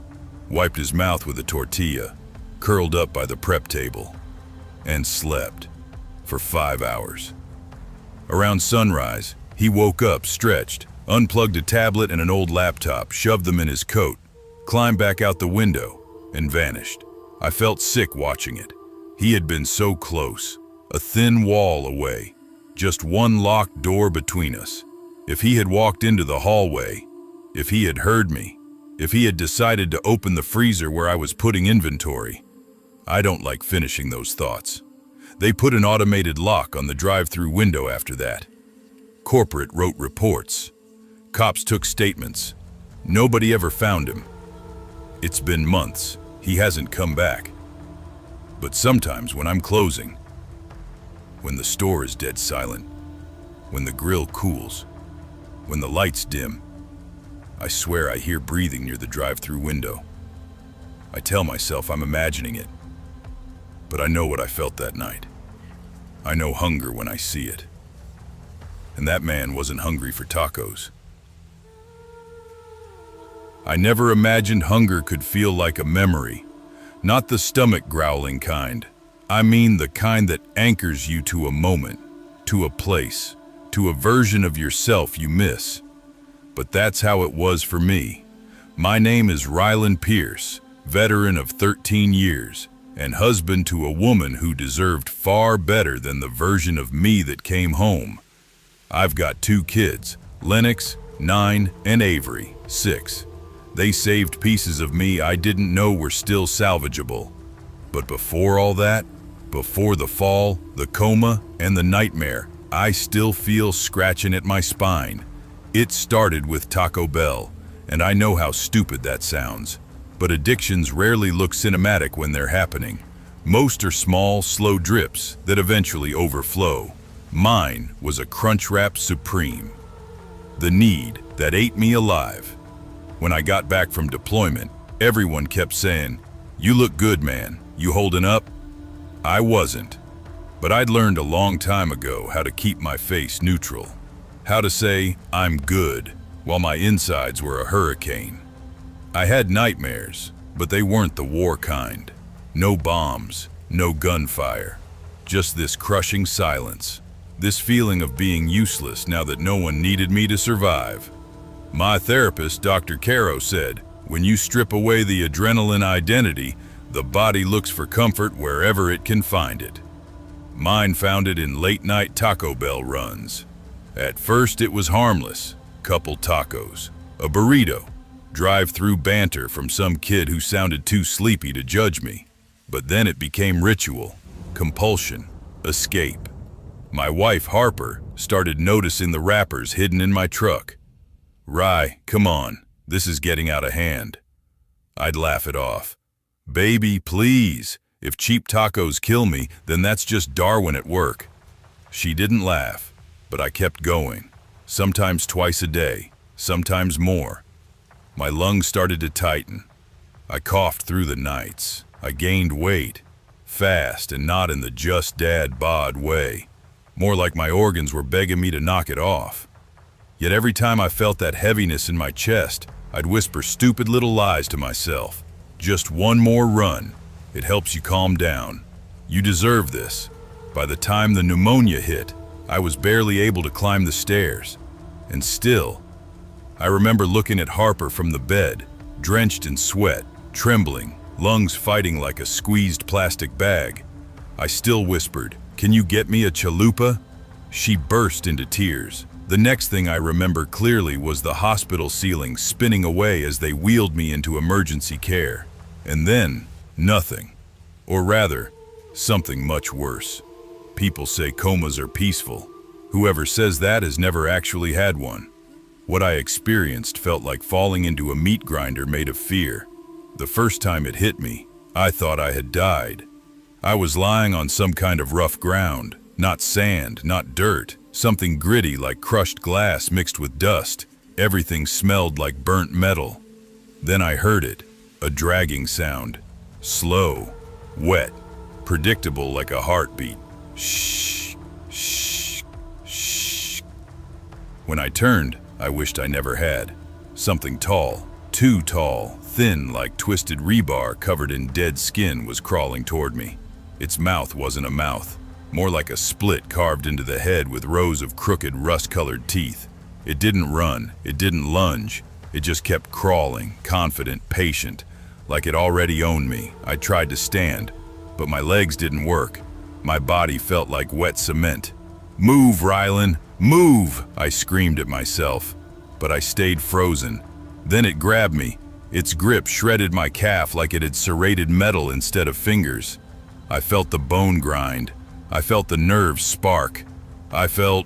wiped his mouth with a tortilla, curled up by the prep table, and slept for 5 hours. Around sunrise, he woke up, stretched, unplugged a tablet and an old laptop, shoved them in his coat, climbed back out the window, and vanished. I felt sick watching it. He had been so close, a thin wall away, just one locked door between us. If he had walked into the hallway, if he had heard me, if he had decided to open the freezer where I was putting inventory. I don't like finishing those thoughts. They put an automated lock on the drive-through window after that. Corporate wrote reports. Cops took statements. Nobody ever found him. It's been months. He hasn't come back. But sometimes when I'm closing, when the store is dead silent, when the grill cools, when the lights dim, I swear I hear breathing near the drive-through window. I tell myself I'm imagining it, but I know what I felt that night. I know hunger when I see it. And that man wasn't hungry for tacos. I never imagined hunger could feel like a memory, not the stomach growling kind. I mean the kind that anchors you to a moment, to a place, to a version of yourself you miss. But that's how it was for me. My name is Rylan Pierce, veteran of 13 years, and husband to a woman who deserved far better than the version of me that came home. I've got 2 kids, Lennox, 9, and Avery, 6. They saved pieces of me I didn't know were still salvageable. But before all that, before the fall, the coma, and the nightmare, I still feel scratching at my spine. It started with Taco Bell, and I know how stupid that sounds. But addictions rarely look cinematic when they're happening. Most are small, slow drips that eventually overflow. Mine was a Crunchwrap Supreme. The need that ate me alive. When I got back from deployment, everyone kept saying, "You look good, man. You holding up?" I wasn't. But I'd learned a long time ago how to keep my face neutral. How to say, "I'm good," while my insides were a hurricane. I had nightmares, but they weren't the war kind. No bombs, no gunfire. Just this crushing silence. This feeling of being useless now that no one needed me to survive. My therapist, Dr. Caro, said, when you strip away the adrenaline identity, the body looks for comfort wherever it can find it. Mine found it in late-night Taco Bell runs. At first it was harmless, couple tacos, a burrito, drive-through banter from some kid who sounded too sleepy to judge me. But then it became ritual, compulsion, escape. My wife, Harper, started noticing the wrappers hidden in my truck. "Rye, come on, this is getting out of hand." I'd laugh it off. "Baby, please, if cheap tacos kill me, then that's just Darwin at work." She didn't laugh, but I kept going, sometimes twice a day, sometimes more. My lungs started to tighten. I coughed through the nights. I gained weight, fast and not in the just dad bod way. More like my organs were begging me to knock it off. Yet every time I felt that heaviness in my chest, I'd whisper stupid little lies to myself. "Just one more run. It helps you calm down. You deserve this." By the time the pneumonia hit, I was barely able to climb the stairs. And still, I remember looking at Harper from the bed, drenched in sweat, trembling, lungs fighting like a squeezed plastic bag. I still whispered, "Can you get me a chalupa?" She burst into tears. The next thing I remember clearly was the hospital ceiling spinning away as they wheeled me into emergency care. And then, nothing. Or rather, something much worse. People say comas are peaceful. Whoever says that has never actually had one. What I experienced felt like falling into a meat grinder made of fear. The first time it hit me, I thought I had died. I was lying on some kind of rough ground, not sand, not dirt, something gritty like crushed glass mixed with dust. Everything smelled like burnt metal. Then I heard it, a dragging sound. Slow, wet, predictable like a heartbeat. Shh, shh, shh. When I turned, I wished I never had. Something tall, too tall, thin like twisted rebar covered in dead skin was crawling toward me. Its mouth wasn't a mouth, more like a split carved into the head with rows of crooked, rust-colored teeth. It didn't run, it didn't lunge, it just kept crawling, confident, patient, like it already owned me. I tried to stand, but my legs didn't work. My body felt like wet cement. "Move, Rylan, move!" I screamed at myself, but I stayed frozen. Then it grabbed me. Its grip shredded my calf like it had serrated metal instead of fingers. I felt the bone grind. I felt the nerves spark. I felt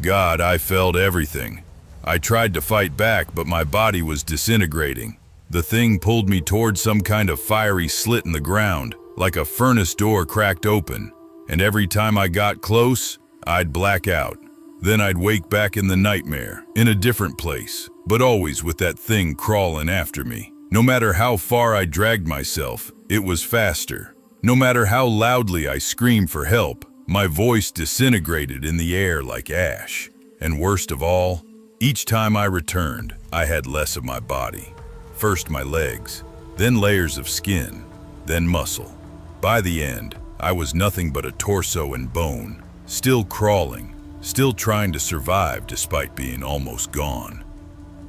everything. I tried to fight back, but my body was disintegrating. The thing pulled me towards some kind of fiery slit in the ground, like a furnace door cracked open. And every time I got close, I'd black out. Then I'd wake back in the nightmare, in a different place, but always with that thing crawling after me. No matter how far I dragged myself, it was faster. No matter how loudly I screamed for help, my voice disintegrated in the air like ash. And worst of all, each time I returned, I had less of my body. First my legs, then layers of skin, then muscle. By the end, I was nothing but a torso and bone, still crawling, still trying to survive despite being almost gone.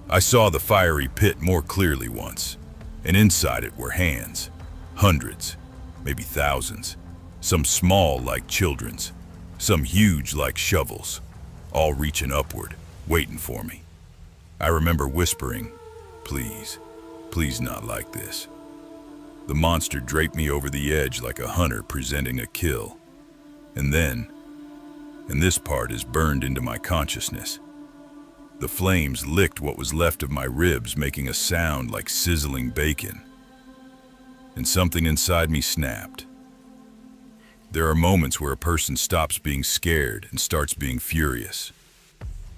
I saw the fiery pit more clearly once, and inside it were hands. Hundreds, maybe thousands. Some small like children's, some huge like shovels, all reaching upward, waiting for me. I remember whispering, "Please, please not like this." The monster draped me over the edge like a hunter presenting a kill. And then, and this part is burned into my consciousness, the flames licked what was left of my ribs, making a sound like sizzling bacon. And something inside me snapped. There are moments where a person stops being scared and starts being furious.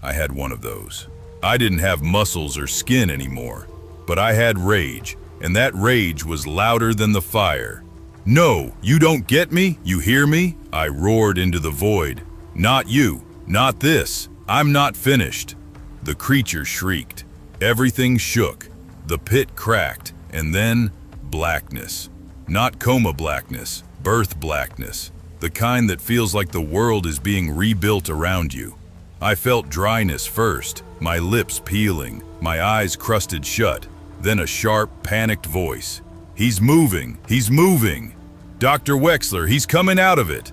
I had one of those. I didn't have muscles or skin anymore, but I had rage, and that rage was louder than the fire. "No, you don't get me? You hear me?" I roared into the void. "Not you, not this. I'm not finished." The creature shrieked. Everything shook. The pit cracked, and then blackness. Not coma blackness, birth blackness. The kind that feels like the world is being rebuilt around you. I felt dryness first, my lips peeling, my eyes crusted shut. Then a sharp, panicked voice. "He's moving, he's moving. Dr. Wexler, he's coming out of it."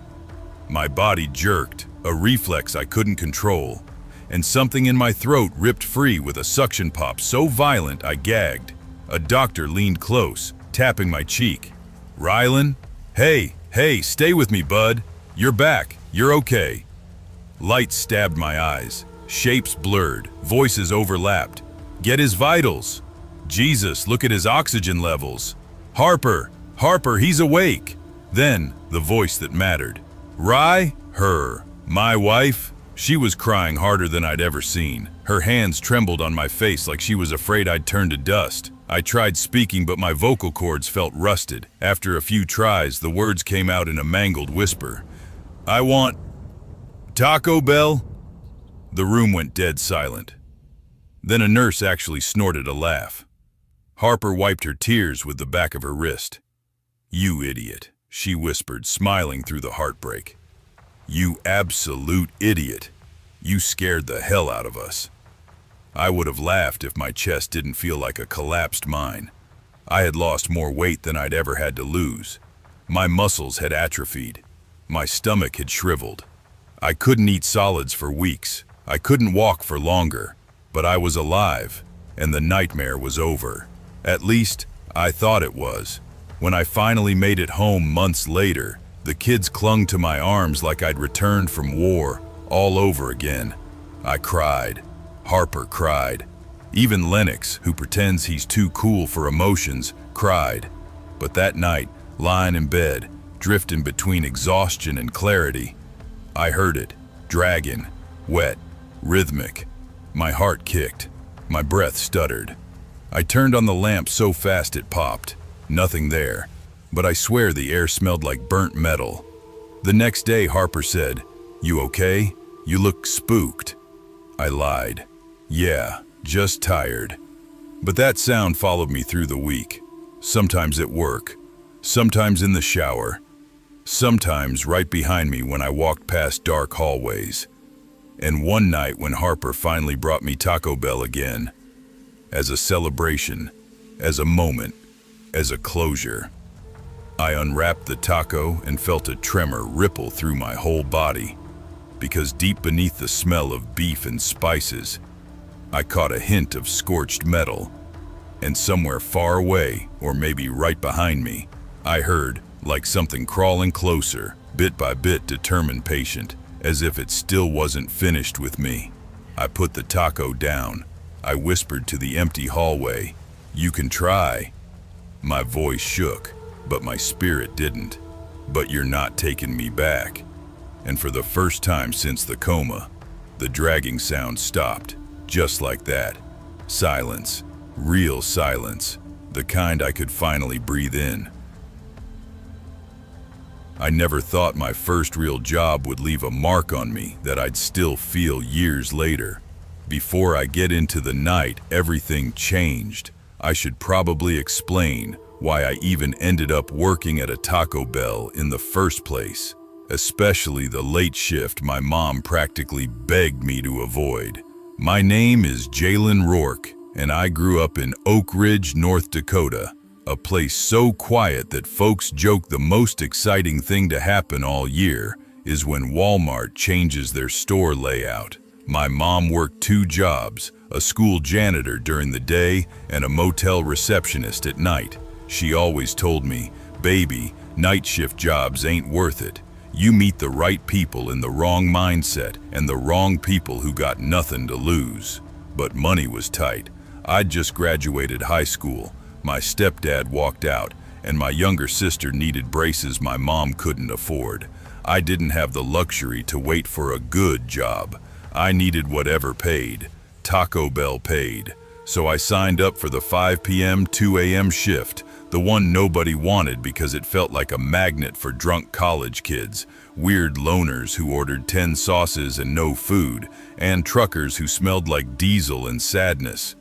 My body jerked, a reflex I couldn't control, and something in my throat ripped free with a suction pop so violent I gagged. A doctor leaned close, tapping my cheek. "Rylan? Hey, stay with me, bud. You're back, you're okay." Light stabbed my eyes, shapes blurred, voices overlapped. "Get his vitals. Jesus, look at his oxygen levels. Harper, he's awake." Then, the voice that mattered. Her, my wife. She was crying harder than I'd ever seen. Her hands trembled on my face like she was afraid I'd turn to dust. I tried speaking, but my vocal cords felt rusted. After a few tries, the words came out in a mangled whisper. "I want Taco Bell." The room went dead silent. Then a nurse actually snorted a laugh. Harper wiped her tears with the back of her wrist. "You idiot," she whispered, smiling through the heartbreak. "You absolute idiot. You scared the hell out of us." I would have laughed if my chest didn't feel like a collapsed mine. I had lost more weight than I'd ever had to lose. My muscles had atrophied. My stomach had shriveled. I couldn't eat solids for weeks. I couldn't walk for longer, but I was alive, and the nightmare was over. At least, I thought it was. When I finally made it home months later, the kids clung to my arms like I'd returned from war all over again. I cried. Harper cried. Even Lennox, who pretends he's too cool for emotions, cried. But that night, lying in bed, drifting between exhaustion and clarity, I heard it, dragging, wet, rhythmic. My heart kicked. My breath stuttered. I turned on the lamp so fast it popped. Nothing there, but I swear the air smelled like burnt metal. The next day, Harper said, "You okay? You look spooked." I lied. "Yeah, just tired." But that sound followed me through the week. Sometimes at work, sometimes in the shower, sometimes right behind me when I walked past dark hallways. And one night when Harper finally brought me Taco Bell again, as a celebration, as a moment, as a closure, I unwrapped the taco and felt a tremor ripple through my whole body, because deep beneath the smell of beef and spices, I caught a hint of scorched metal, and somewhere far away, or maybe right behind me, I heard, like something crawling closer, bit by bit, determined, patient, as if it still wasn't finished with me. I put the taco down. I whispered to the empty hallway, "You can try." My voice shook, but my spirit didn't. "But you're not taking me back." And for the first time since the coma, the dragging sound stopped, just like that. Silence, real silence, the kind I could finally breathe in. I never thought my first real job would leave a mark on me that I'd still feel years later. Before I get into the night, everything changed. I should probably explain why I even ended up working at a Taco Bell in the first place, especially the late shift my mom practically begged me to avoid. My name is Jalen Rourke, and I grew up in Oak Ridge, North Dakota, a place so quiet that folks joke the most exciting thing to happen all year is when Walmart changes their store layout. My mom worked 2 jobs, a school janitor during the day and a motel receptionist at night. She always told me, "Baby, night shift jobs ain't worth it. You meet the right people in the wrong mindset and the wrong people who got nothing to lose." But money was tight. I'd just graduated high school. My stepdad walked out, and my younger sister needed braces my mom couldn't afford. I didn't have the luxury to wait for a good job. I needed whatever paid. Taco Bell paid. So I signed up for the 5 p.m., 2 a.m. shift, the one nobody wanted because it felt like a magnet for drunk college kids, weird loners who ordered 10 sauces and no food, and truckers who smelled like diesel and sadness.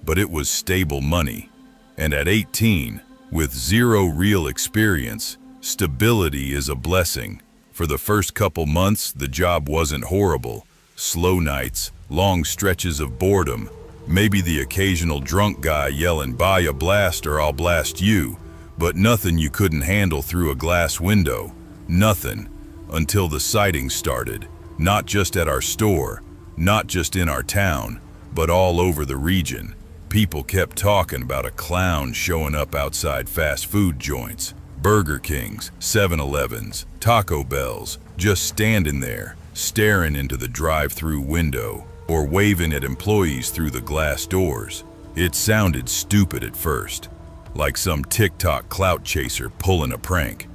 But it was stable money. And at 18, with 0 real experience, stability is a blessing. For the first couple months, the job wasn't horrible. Slow nights, long stretches of boredom, maybe the occasional drunk guy yelling, "Buy a blast or I'll blast you," but nothing you couldn't handle through a glass window. Nothing, until the sightings started, not just at our store, not just in our town, but all over the region. People kept talking about a clown showing up outside fast food joints, Burger Kings, 7-Elevens, Taco Bells, just standing there, staring into the drive-through window, or waving at employees through the glass doors. It sounded stupid at first, like some TikTok clout chaser pulling a prank.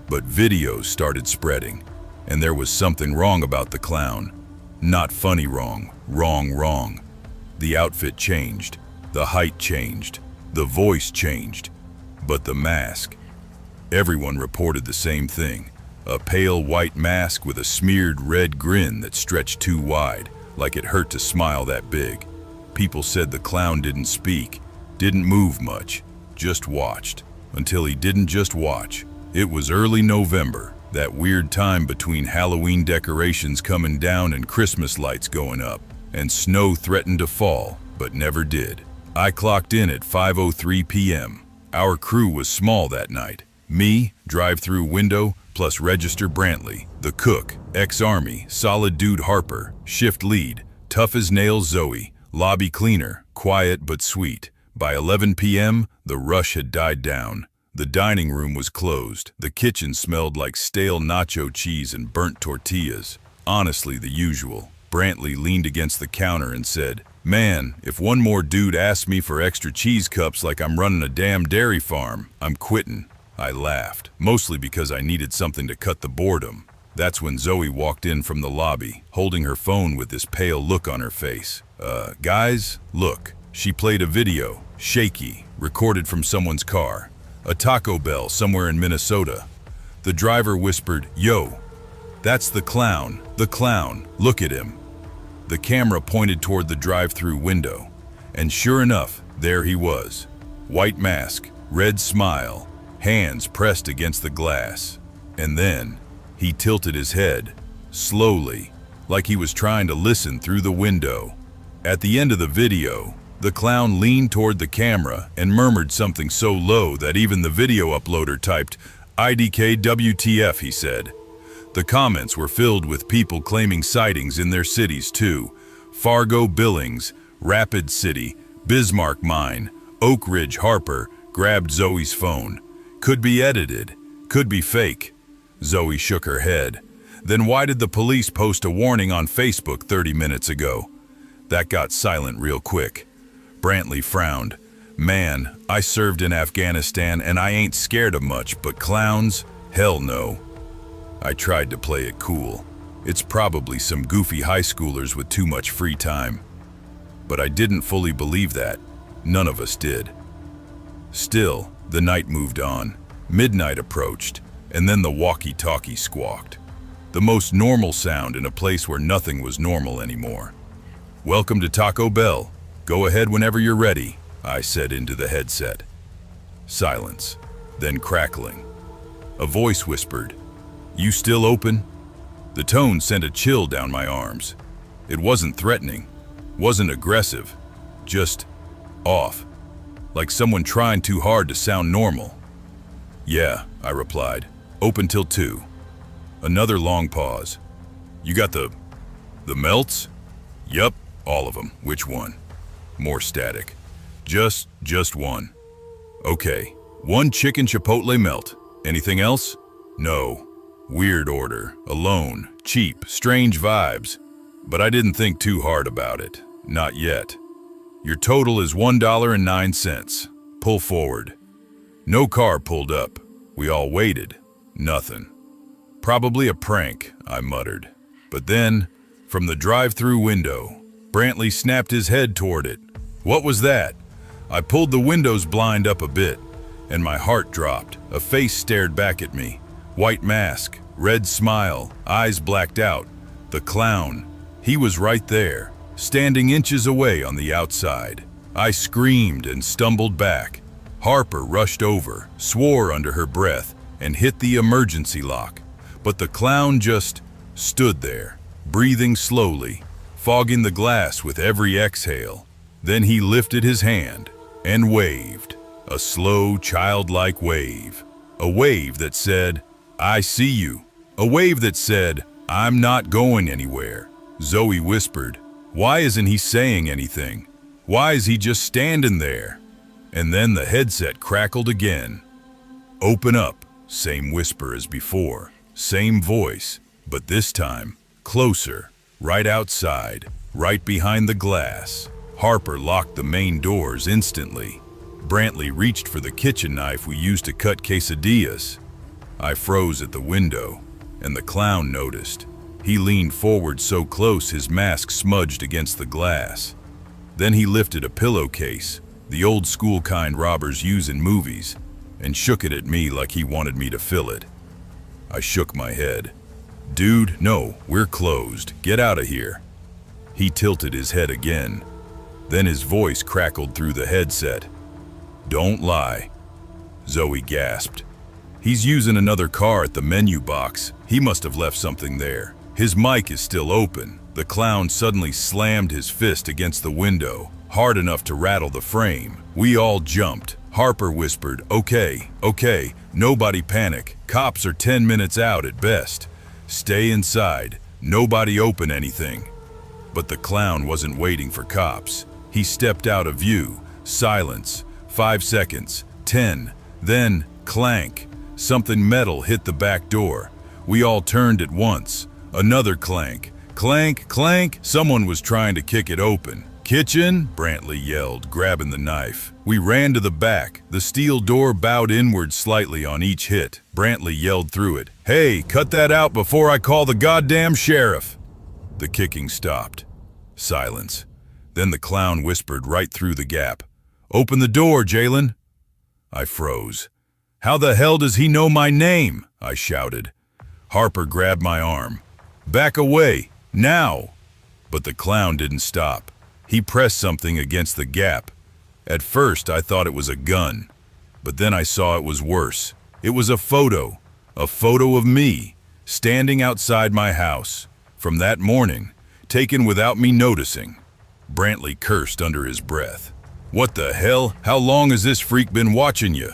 But videos started spreading, and there was something wrong about the clown. Not funny wrong, wrong. The outfit changed. The height changed, the voice changed, but the mask. Everyone reported the same thing, a pale white mask with a smeared red grin that stretched too wide, like it hurt to smile that big. People said the clown didn't speak, didn't move much, just watched. Until he didn't just watch. It was early November, that weird time between Halloween decorations coming down and Christmas lights going up, and snow threatened to fall, but never did. I clocked in at 5:03 p.m. Our crew was small that night. Me, drive-through window, plus Register Brantley, the cook, ex-Army, solid dude Harper, shift lead, Tough as nails Zoe, lobby cleaner, quiet but sweet. By 11 p.m., the rush had died down. The dining room was closed. The kitchen smelled like stale nacho cheese and burnt tortillas. Honestly, the usual. Brantley leaned against the counter and said, "Man, if one more dude asks me for extra cheese cups like I'm running a damn dairy farm, I'm quitting." I laughed, mostly because I needed something to cut the boredom. That's when Zoe walked in from the lobby, holding her phone with this pale look on her face. Guys, look." She played a video, shaky, recorded from someone's car. A Taco Bell somewhere in Minnesota. The driver whispered, "Yo, that's the clown, look at him." The camera pointed toward the drive-through window, and sure enough, there he was. White mask, red smile, hands pressed against the glass. And then, he tilted his head, slowly, like he was trying to listen through the window. At the end of the video, the clown leaned toward the camera and murmured something so low that even the video uploader typed, "IDK WTF," he said. The comments were filled with people claiming sightings in their cities too. Fargo, Billings, Rapid City, Bismarck Mine, Oak Ridge. Harper grabbed Zoe's phone. "Could be edited, could be fake." Zoe shook her head. "Then why did the police post a warning on Facebook 30 minutes ago?" That got silent real quick. Brantley frowned. "Man, I served in Afghanistan and I ain't scared of much, but clowns? Hell no." I tried to play it cool. It's probably some goofy high schoolers with too much free time. But I didn't fully believe that. None of us did. Still, the night moved on. Midnight approached, and then the walkie-talkie squawked. The most normal sound in a place where nothing was normal anymore. "Welcome to Taco Bell. Go ahead whenever you're ready," I said into the headset. Silence, then crackling. A voice whispered, "You still open?" The tone sent a chill down my arms. It wasn't threatening, wasn't aggressive, just off, like someone trying too hard to sound normal. "Yeah," I replied, "open till 2. Another long pause. "You got the melts?" "Yup, all of them. Which one?" More static. Just one." "Okay, 1 chicken chipotle melt. Anything else?" "No." Weird order, alone, cheap, strange vibes. But I didn't think too hard about it. Not yet. "Your total is $1.09. Pull forward." No car pulled up. We all waited. Nothing. "Probably a prank," I muttered. But then, from the drive-through window, Brantley snapped his head toward it. "What was that?" I pulled the windows blind up a bit, and my heart dropped. A face stared back at me. White mask, red smile, eyes blacked out. The clown. He was right there, standing inches away on the outside. I screamed and stumbled back. Harper rushed over, swore under her breath, and hit the emergency lock. But the clown just stood there, breathing slowly, fogging the glass with every exhale. Then he lifted his hand and waved, a slow, childlike wave. A wave that said, "I see you." A wave that said, "I'm not going anywhere." Zoe whispered, "Why isn't he saying anything? Why is he just standing there?" And then the headset crackled again. "Open up," same whisper as before, same voice, but this time, closer, right outside, right behind the glass. Harper locked the main doors instantly. Brantley reached for the kitchen knife we used to cut quesadillas. I froze at the window, and the clown noticed. He leaned forward so close his mask smudged against the glass. Then he lifted a pillowcase, the old school kind robbers use in movies, and shook it at me like he wanted me to fill it. I shook my head. "Dude, no, we're closed. Get out of here." He tilted his head again. Then his voice crackled through the headset. "Don't lie." Zoe gasped. "He's using another car at the menu box. He must have left something there. His mic is still open." The clown suddenly slammed his fist against the window, hard enough to rattle the frame. We all jumped. Harper whispered, okay, nobody panic. Cops are 10 minutes out at best. Stay inside. Nobody open anything." But the clown wasn't waiting for cops. He stepped out of view. Silence. 5 seconds. 10. Then, clank. Something metal hit the back door. We all turned at once. Another clank. Clank, clank. Someone was trying to kick it open. "Kitchen?" Brantley yelled, grabbing the knife. We ran to the back. The steel door bowed inward slightly on each hit. Brantley yelled through it, "Hey, cut that out before I call the goddamn sheriff!" The kicking stopped. Silence. Then the clown whispered right through the gap, "Open the door, Jalen." I froze. "How the hell does he know my name?" I shouted. Harper grabbed my arm. "Back away, now!" But the clown didn't stop. He pressed something against the gap. At first, I thought it was a gun, but then I saw it was worse. It was a photo of me, standing outside my house, from that morning, taken without me noticing. Brantley cursed under his breath. "What the hell? How long has this freak been watching you?"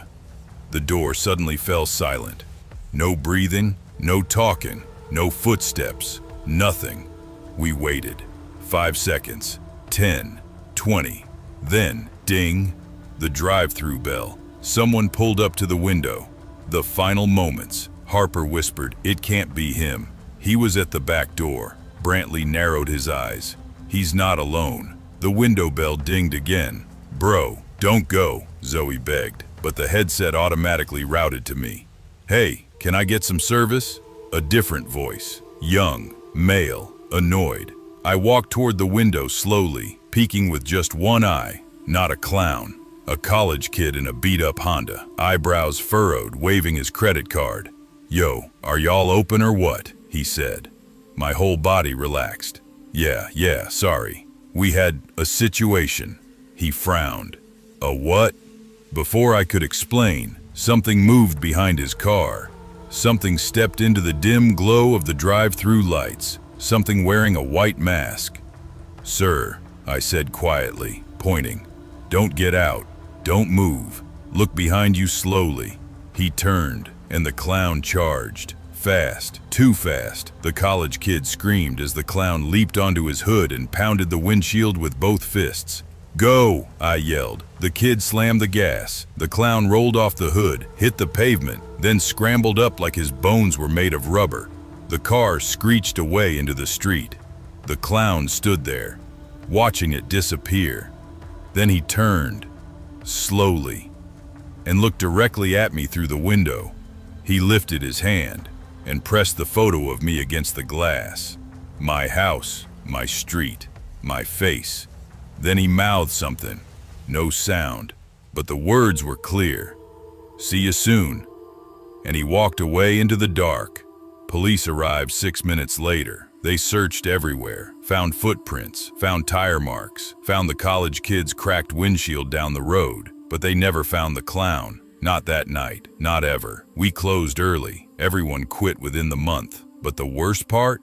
The door suddenly fell silent. No breathing, no talking, no footsteps, nothing. We waited. 5 seconds, 10, 20. Then, ding, the drive-through bell. Someone pulled up to the window. The final moments. Harper whispered, "It can't be him." He was at the back door. Brantley narrowed his eyes. "He's not alone." The window bell dinged again. "Bro, don't go," Zoe begged, but the headset automatically routed to me. "Hey, can I get some service?" A different voice. Young, male, annoyed. I walked toward the window slowly, peeking with just one eye. Not a clown. A college kid in a beat-up Honda, eyebrows furrowed, waving his credit card. "Yo, are y'all open or what?" he said. My whole body relaxed. Yeah, sorry. We had a situation." He frowned. "A what?" Before I could explain, something moved behind his car. Something stepped into the dim glow of the drive-through lights. Something wearing a white mask. "Sir," I said quietly, pointing. "Don't get out. Don't move. Look behind you slowly." He turned, and the clown charged. Fast, too fast. The college kid screamed as the clown leaped onto his hood and pounded the windshield with both fists. "Go!" I yelled. The kid slammed the gas. The clown rolled off the hood, hit the pavement, then scrambled up like his bones were made of rubber. The car screeched away into the street. The clown stood there, watching it disappear. Then he turned, slowly, and looked directly at me through the window. He lifted his hand and pressed the photo of me against the glass. My house, my street, my face. Then he mouthed something. No sound, but the words were clear. "See you soon." And he walked away into the dark. Police arrived 6 minutes later. They searched everywhere, found footprints, found tire marks, found the college kid's cracked windshield down the road, but they never found the clown. Not that night, not ever. We closed early. Everyone quit within the month. But the worst part?